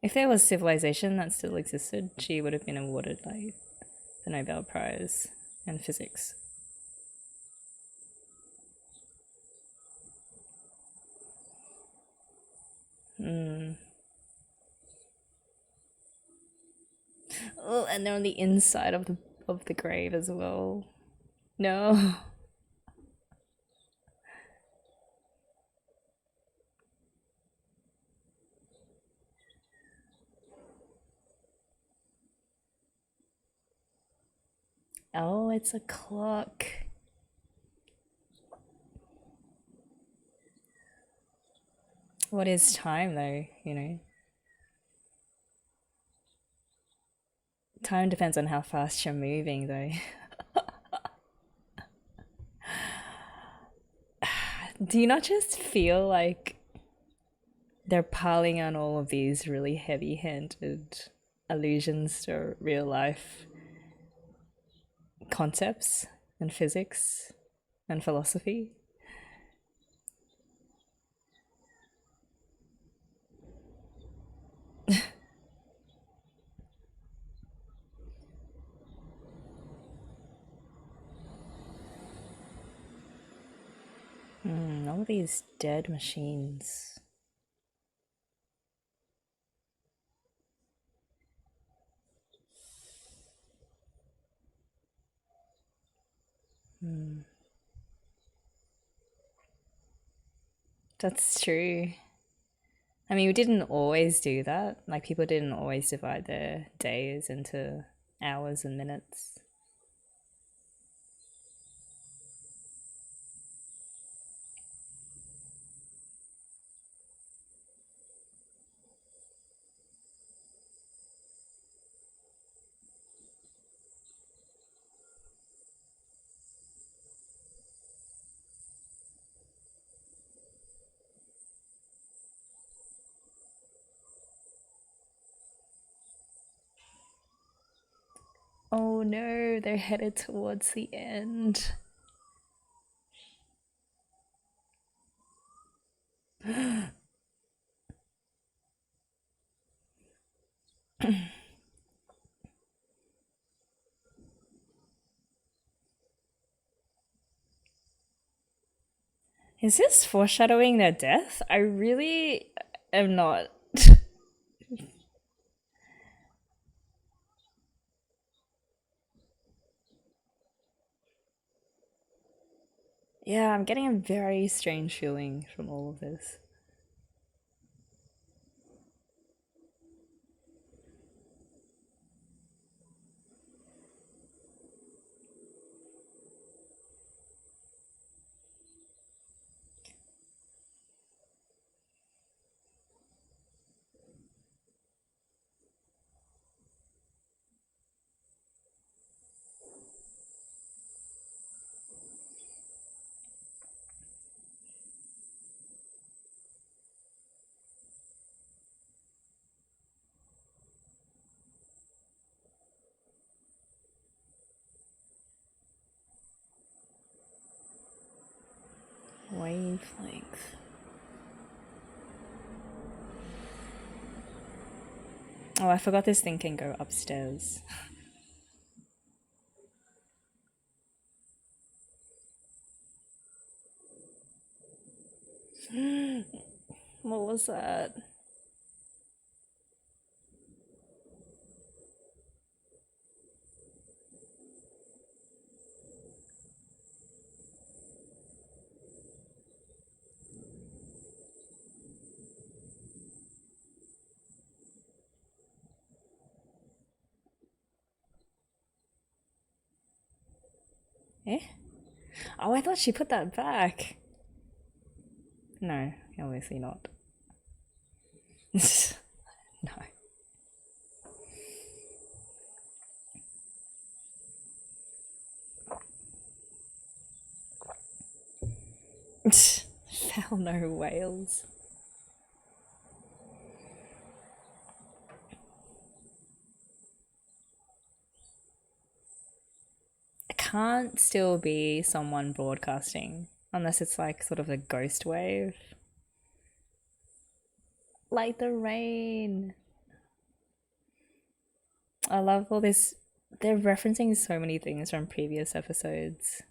If there was civilization that still existed, she would have been awarded like the Nobel Prize in physics. Mm. Oh, and they're on the inside of the grave as well. No. Oh, it's a clock. What is time, though, you know? Time depends on how fast you're moving, though. Do you not just feel like they're piling on all of these really heavy handed allusions to real life concepts and physics and philosophy? All these dead machines. That's true. I mean, we didn't always do that. Like, people didn't always divide their days into hours and minutes. Oh no, they're headed towards the end. Is this foreshadowing their death? I really am not. Yeah, I'm getting a very strange feeling from all of this. Wavelength. Oh, I forgot this thing can go upstairs. What was that? Eh? Oh, I thought she put that back. No, obviously not. No. Hell no, whales. It can't still be someone broadcasting unless it's like sort of a ghost wave. Like the rain. I love all this. They're referencing so many things from previous episodes.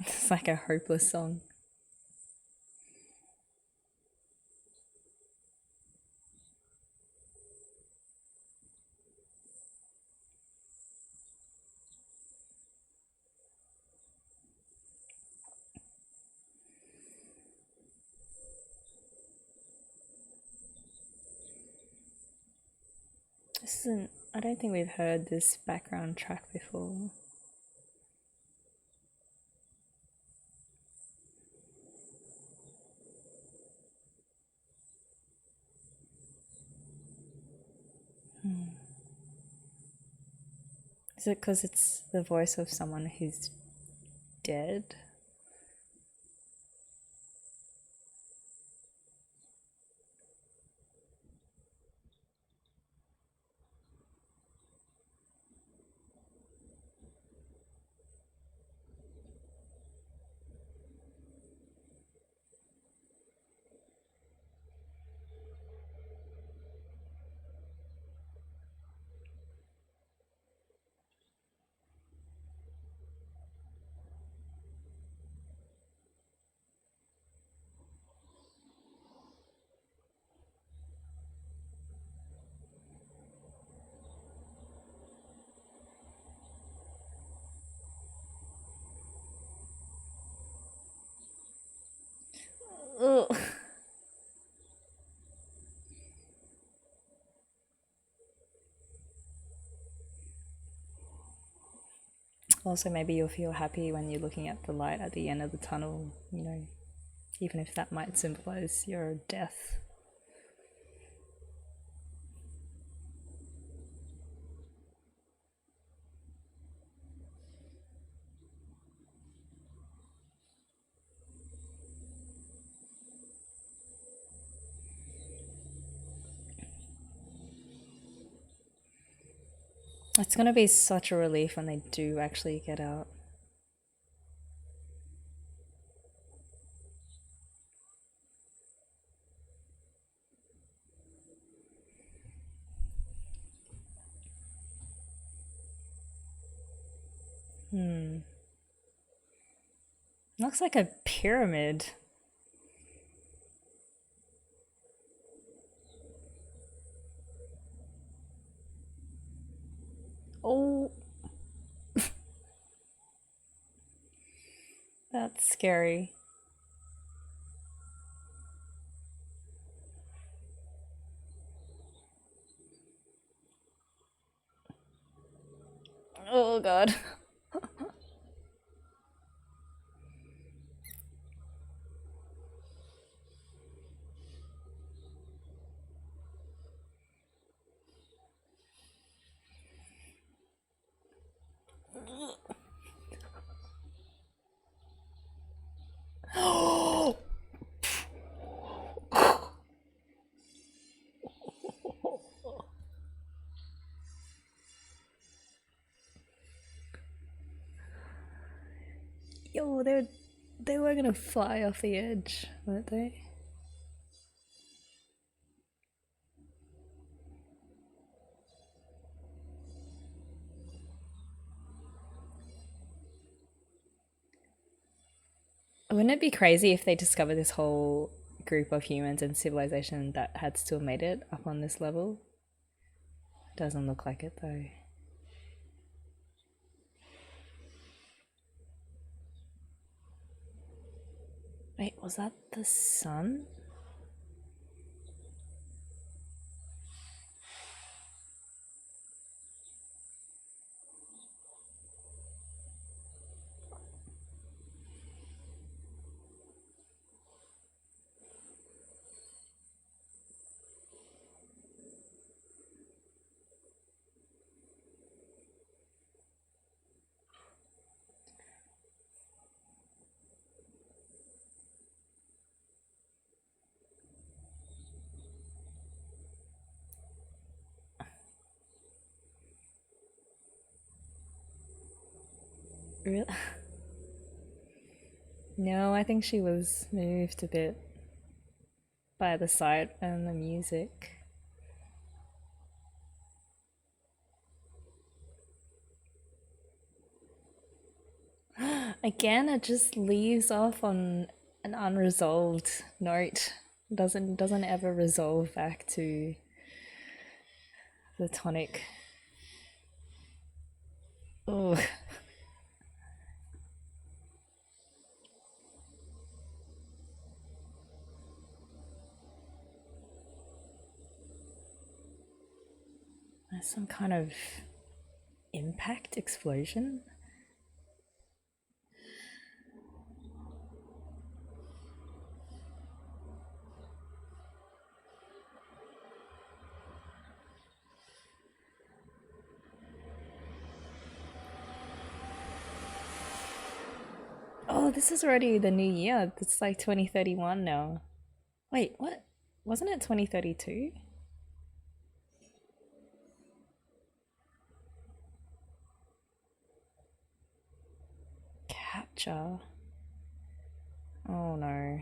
It's like a hopeless song. This isn't. I don't think we've heard this background track before. Is it because it's the voice of someone who's dead? Ugh. Also, maybe you'll feel happy when you're looking at the light at the end of the tunnel, you know, even if that might symbolize your death. It's going to be such a relief when they do actually get out. Looks like a pyramid. Oh. That's scary. Oh god. Yo, they were gonna fly off the edge, weren't they? Wouldn't it be crazy if they discovered this whole group of humans and civilization that had still made it up on this level? Doesn't look like it though. Wait, was that the sun? Really? No, I think she was moved a bit by the sight and the music. Again, it just leaves off on an unresolved note. Doesn't ever resolve back to the tonic. Oh. There's some kind of impact explosion. Oh, this is already the new year. It's like 2031 now. Wait, what? Wasn't it 2032? Capture. Oh no.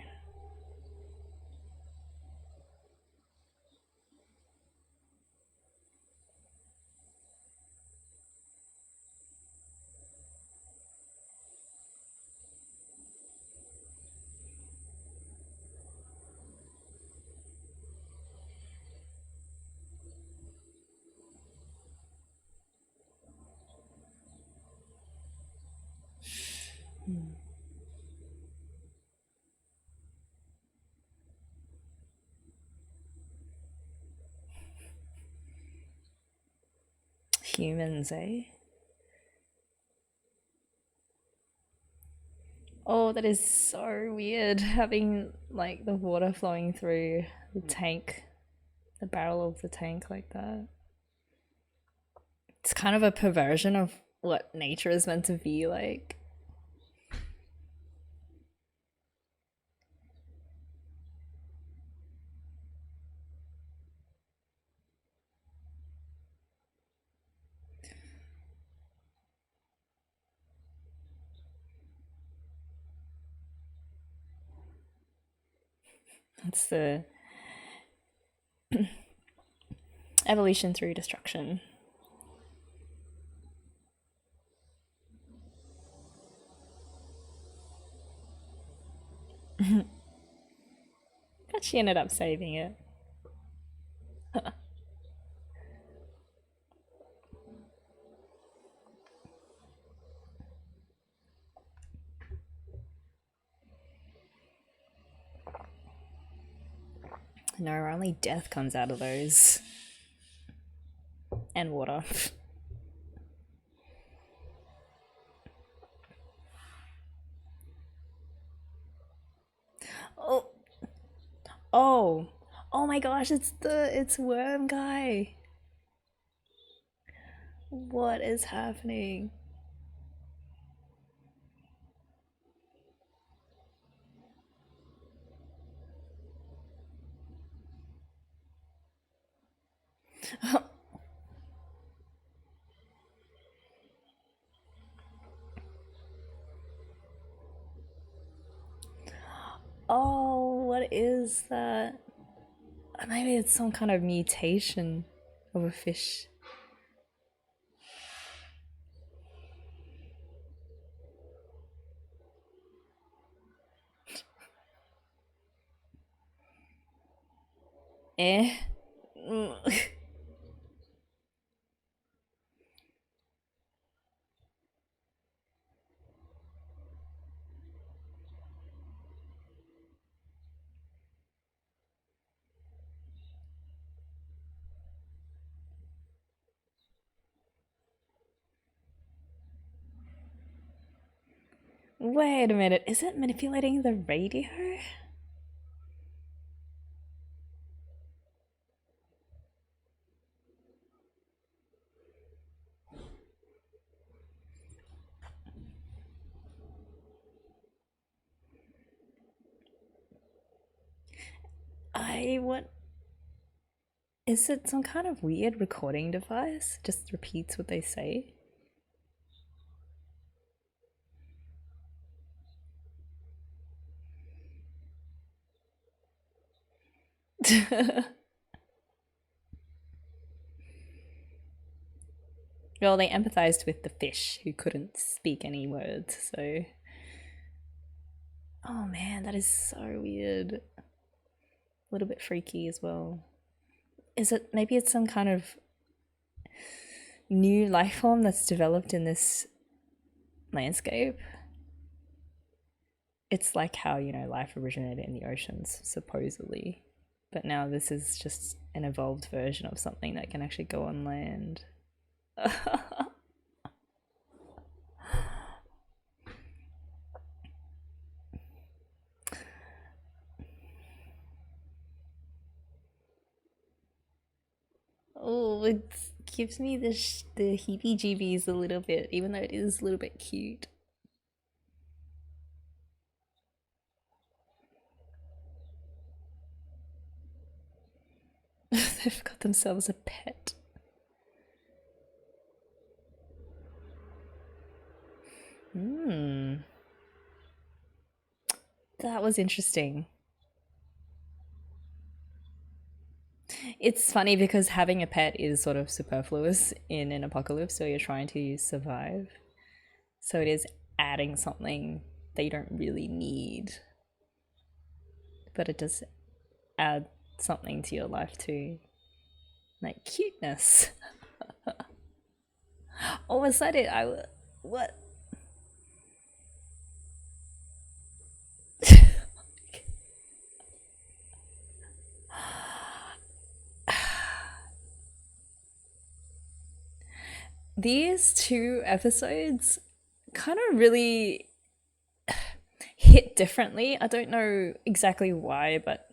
Humans, eh? Oh, that is so weird, having like the water flowing through the tank, the barrel of the tank like that. It's kind of a perversion of what nature is meant to be like. It's the evolution through destruction. But she ended up saving it. No, only death comes out of those. And water. Oh, oh, oh my gosh! It's worm guy. What is happening? Oh, what is that? Maybe it's some kind of mutation of a fish. Eh? Wait a minute, is it manipulating the radio? What? Is it some kind of weird recording device? Just repeats what they say? Well, they empathized with the fish who couldn't speak any words, so. Oh man, that is so weird. A little bit freaky as well. Is it maybe it's some kind of new life form that's developed in this landscape? It's like how, life originated in the oceans, supposedly. But now this is just an evolved version of something that can actually go on land. Oh, it gives me the heebie-jeebies a little bit, even though it is a little bit cute. They've got themselves a pet. Hmm. That was interesting. It's funny because having a pet is sort of superfluous in an apocalypse where you're trying to survive. So it is adding something that you don't really need. But it does add something to your life too. Like cuteness. All of a sudden, what? These two episodes kind of really hit differently. I don't know exactly why, but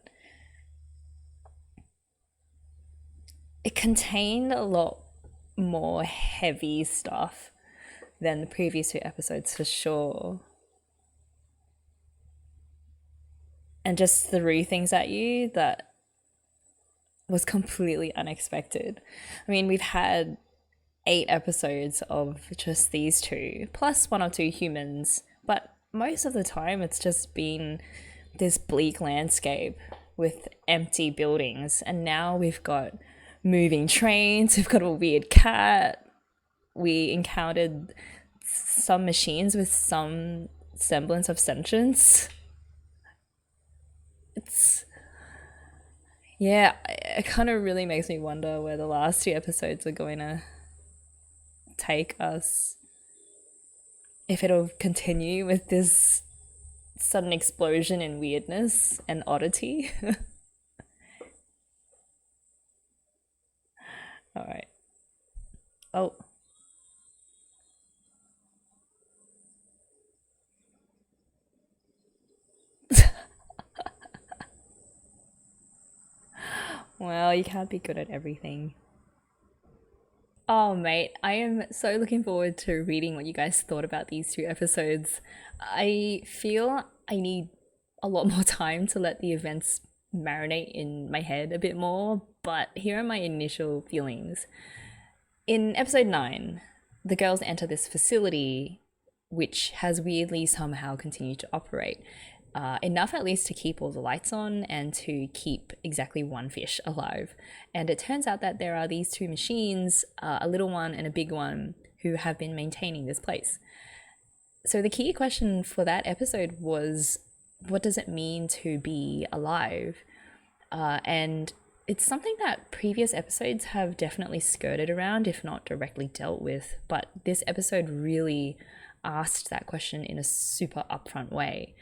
it contained a lot more heavy stuff than the previous two episodes for sure. And just threw things at you that was completely unexpected. I mean, we've had 8 episodes of just these two, plus 1 or 2 humans, but most of the time it's just been this bleak landscape with empty buildings. And now we've got moving trains, we've got a weird cat, we encountered some machines with some semblance of sentience. It's, yeah, it kind of really makes me wonder where the last 2 episodes are going to take us. If it'll continue with this sudden explosion in weirdness and oddity. All right. Oh. Well, you can't be good at everything. Oh, mate, I am so looking forward to reading what you guys thought about these 2 episodes. I feel I need a lot more time to let the events marinate in my head a bit more, but here are my initial feelings. In episode 9, the girls enter this facility which has weirdly somehow continued to operate. Enough at least to keep all the lights on and to keep exactly 1 fish alive. And it turns out that there are these 2 machines, a little one and a big one, who have been maintaining this place. So the key question for that episode was, what does it mean to be alive? And it's something that previous episodes have definitely skirted around, if not directly dealt with. But this episode really asked that question in a super upfront way.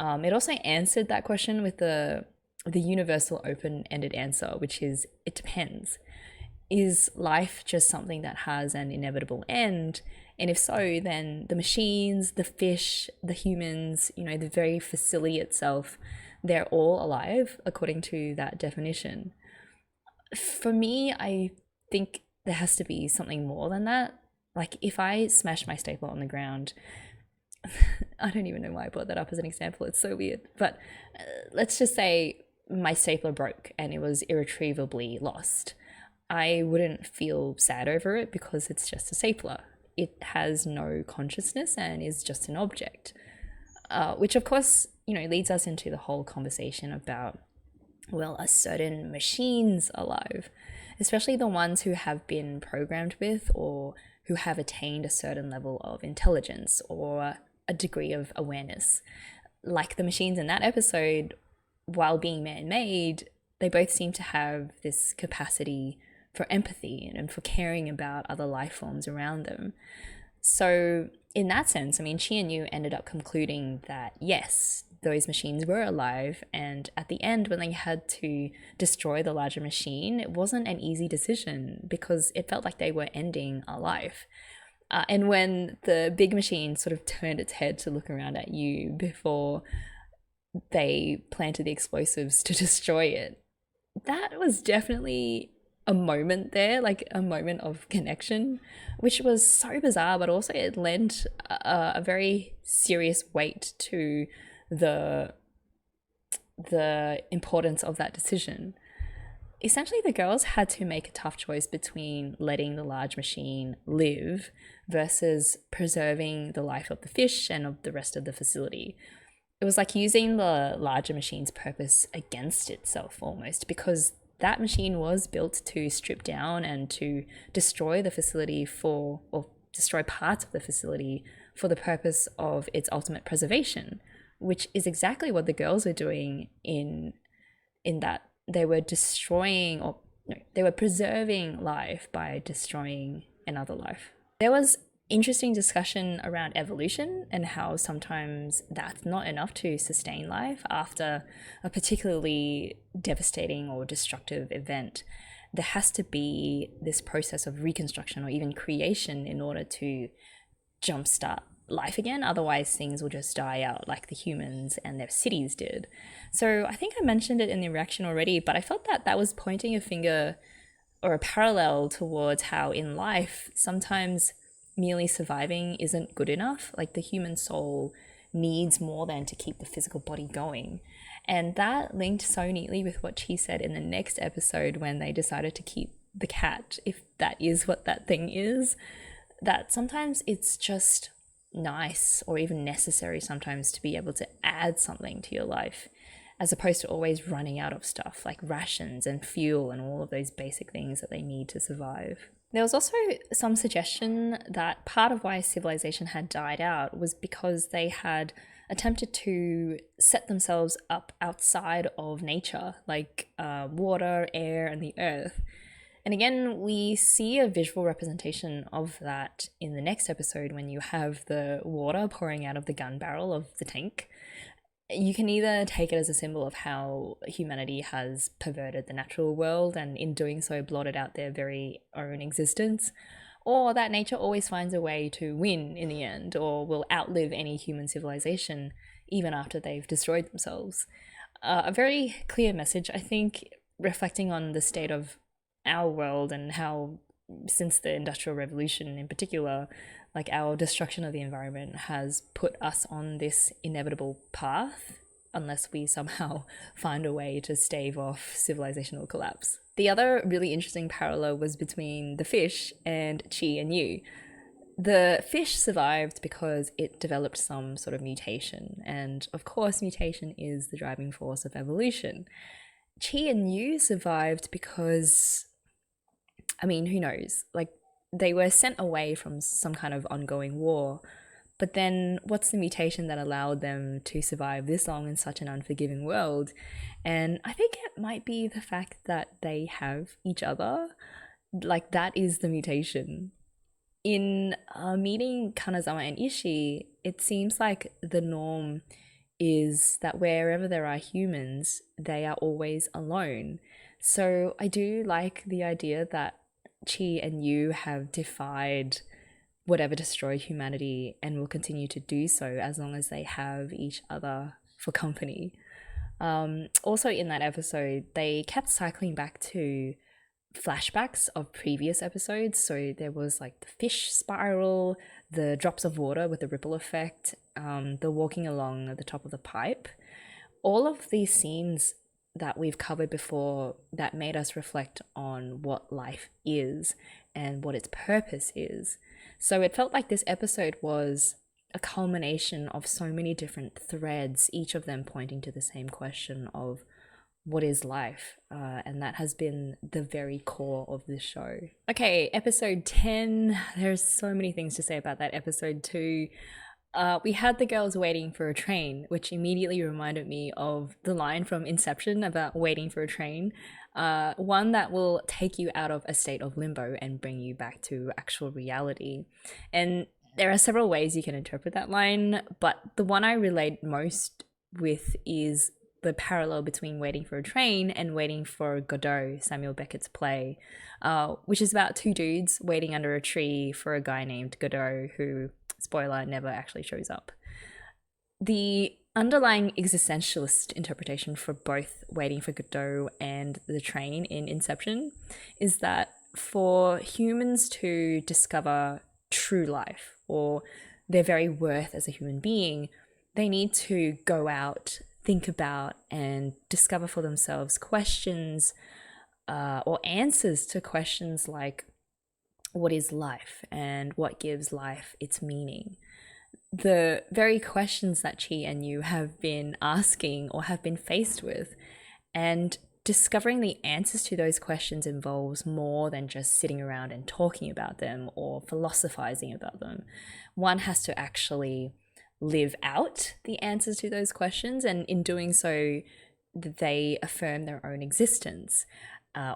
It also answered that question with the universal open-ended answer, which is, it depends. Is life just something that has an inevitable end? And if so, then the machines, the fish, the humans, the very facility itself, they're all alive according to that definition. For me, I think there has to be something more than that. Like, if I smash my stapler on the ground, I don't even know why I brought that up as an example. It's so weird. But let's just say my stapler broke and it was irretrievably lost. I wouldn't feel sad over it because it's just a stapler. It has no consciousness and is just an object. Which, of course, leads us into the whole conversation about, well, are certain machines alive? Especially the ones who have been programmed with or who have attained a certain level of intelligence or a degree of awareness. Like the machines in that episode, while being man-made, they both seem to have this capacity for empathy and for caring about other life forms around them. So in that sense, I mean, Chi and Yu ended up concluding that yes, those machines were alive, and at the end when they had to destroy the larger machine, it wasn't an easy decision because it felt like they were ending a life. And when the big machine sort of turned its head to look around at you before they planted the explosives to destroy it, that was definitely a moment there, like a moment of connection, which was so bizarre, but also it lent a very serious weight to the importance of that decision. Essentially, the girls had to make a tough choice between letting the large machine live versus preserving the life of the fish and of the rest of the facility. It was like using the larger machine's purpose against itself almost, because that machine was built to strip down and to destroy the facility or destroy parts of the facility for the purpose of its ultimate preservation, which is exactly what the girls were doing in that they were they were preserving life by destroying another life. There was interesting discussion around evolution and how sometimes that's not enough to sustain life after a particularly devastating or destructive event. There has to be this process of reconstruction or even creation in order to jumpstart life again, otherwise things will just die out like the humans and their cities did. So I think I mentioned it in the reaction already, but I felt that that was pointing a finger or a parallel towards how in life sometimes merely surviving isn't good enough. Like the human soul needs more than to keep the physical body going. And that linked so neatly with what she said in the next episode when they decided to keep the cat, if that is what that thing is, that sometimes it's just nice or even necessary sometimes to be able to add something to your life, as opposed to always running out of stuff like rations and fuel and all of those basic things that they need to survive. There was also some suggestion that part of why civilization had died out was because they had attempted to set themselves up outside of nature, like water, air, and the earth. And again, we see a visual representation of that in the next episode when you have the water pouring out of the gun barrel of the tank. You can either take it as a symbol of how humanity has perverted the natural world and in doing so blotted out their very own existence, or that nature always finds a way to win in the end, or will outlive any human civilization even after they've destroyed themselves. A very clear message, I think, reflecting on the state of our world and how, since the Industrial Revolution in particular, like our destruction of the environment has put us on this inevitable path unless we somehow find a way to stave off civilizational collapse. The other really interesting parallel was between the fish and Chi and Yu. The fish survived because it developed some sort of mutation, and of course mutation is the driving force of evolution. Chi and Yu survived because, I mean, who knows? Like, they were sent away from some kind of ongoing war. But then what's the mutation that allowed them to survive this long in such an unforgiving world? And I think it might be the fact that they have each other. Like, that is the mutation. In meeting Kanazawa and Ishii, it seems like the norm is that wherever there are humans, they are always alone. So I do like the idea that Chi and Yu have defied whatever destroyed humanity and will continue to do so as long as they have each other for company. Also in that episode, they kept cycling back to flashbacks of previous episodes. So there was like the fish spiral, the drops of water with the ripple effect, the walking along at the top of the pipe. All of these scenes that we've covered before that made us reflect on what life is and what its purpose is. So it felt like this episode was a culmination of so many different threads, each of them pointing to the same question of what is life? And that has been the very core of this show. Okay, episode 10. There's so many things to say about that episode too. We had the girls waiting for a train, which immediately reminded me of the line from Inception about waiting for a train. One that will take you out of a state of limbo and bring you back to actual reality. And there are several ways you can interpret that line, but the one I relate most with is the parallel between Waiting for a Train and Waiting for Godot, Samuel Beckett's play, which is about two dudes waiting under a tree for a guy named Godot who, spoiler, never actually shows up. The underlying existentialist interpretation for both Waiting for Godot and the train in Inception is that for humans to discover true life or their very worth as a human being, they need to go out, think about, and discover for themselves questions or answers to questions like, what is life and what gives life its meaning? The very questions that Chi and Yu have been asking or have been faced with. And discovering the answers to those questions involves more than just sitting around and talking about them or philosophizing about them. One has to actually live out the answers to those questions, and in doing so, they affirm their own existence.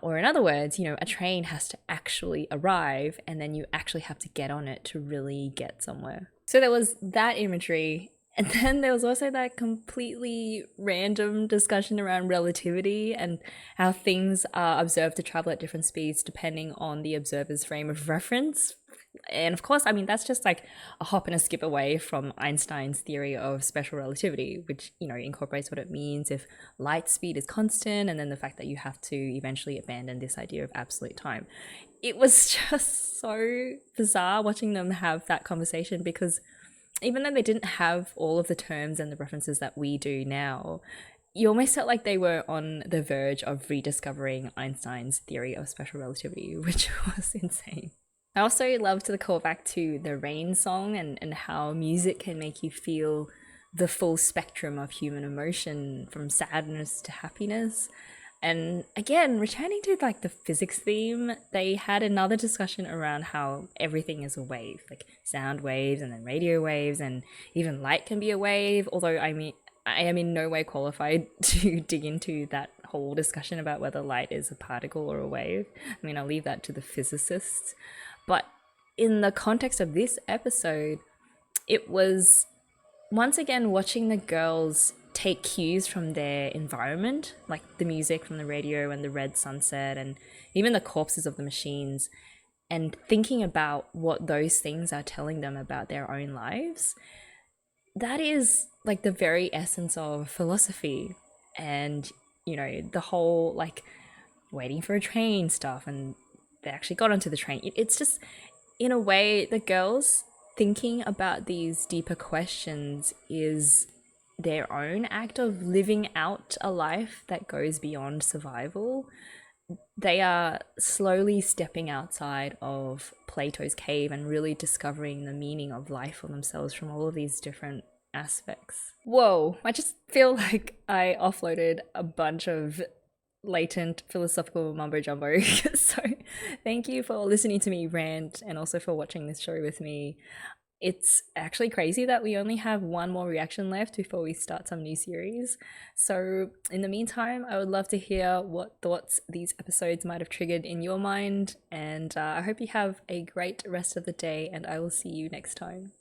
Or in other words, a train has to actually arrive, and then you actually have to get on it to really get somewhere. So there was that imagery, and then there was also that completely random discussion around relativity and how things are observed to travel at different speeds depending on the observer's frame of reference. And of course, I mean, that's just like a hop and a skip away from Einstein's theory of special relativity, which, you know, incorporates what it means if light speed is constant, and then the fact that you have to eventually abandon this idea of absolute time. It was just so bizarre watching them have that conversation, because even though they didn't have all of the terms and the references that we do now, you almost felt like they were on the verge of rediscovering Einstein's theory of special relativity, which was insane. I also loved the callback to the Rain song, and how music can make you feel the full spectrum of human emotion, from sadness to happiness. And again, returning to like the physics theme, they had another discussion around how everything is a wave, like sound waves and then radio waves, and even light can be a wave. Although I mean, I am in no way qualified to dig into that whole discussion about whether light is a particle or a wave. I mean, I'll leave that to the physicists. But in the context of this episode, it was once again watching the girls take cues from their environment, like the music from the radio and the red sunset and even the corpses of the machines, and thinking about what those things are telling them about their own lives. That is like the very essence of philosophy. And, you know, the whole like waiting for a train stuff, and they actually got onto the train. It's just, in a way, the girls thinking about these deeper questions is their own act of living out a life that goes beyond survival. They are slowly stepping outside of Plato's cave and really discovering the meaning of life for themselves from all of these different aspects. Whoa, I just feel like I offloaded a bunch of latent philosophical mumbo jumbo. So thank you for listening to me rant, and also for watching this show with me. It's actually crazy that we only have one more reaction left before we start some new series. So in the meantime, I would love to hear what thoughts these episodes might have triggered in your mind. And I hope you have a great rest of the day, and I will see you next time.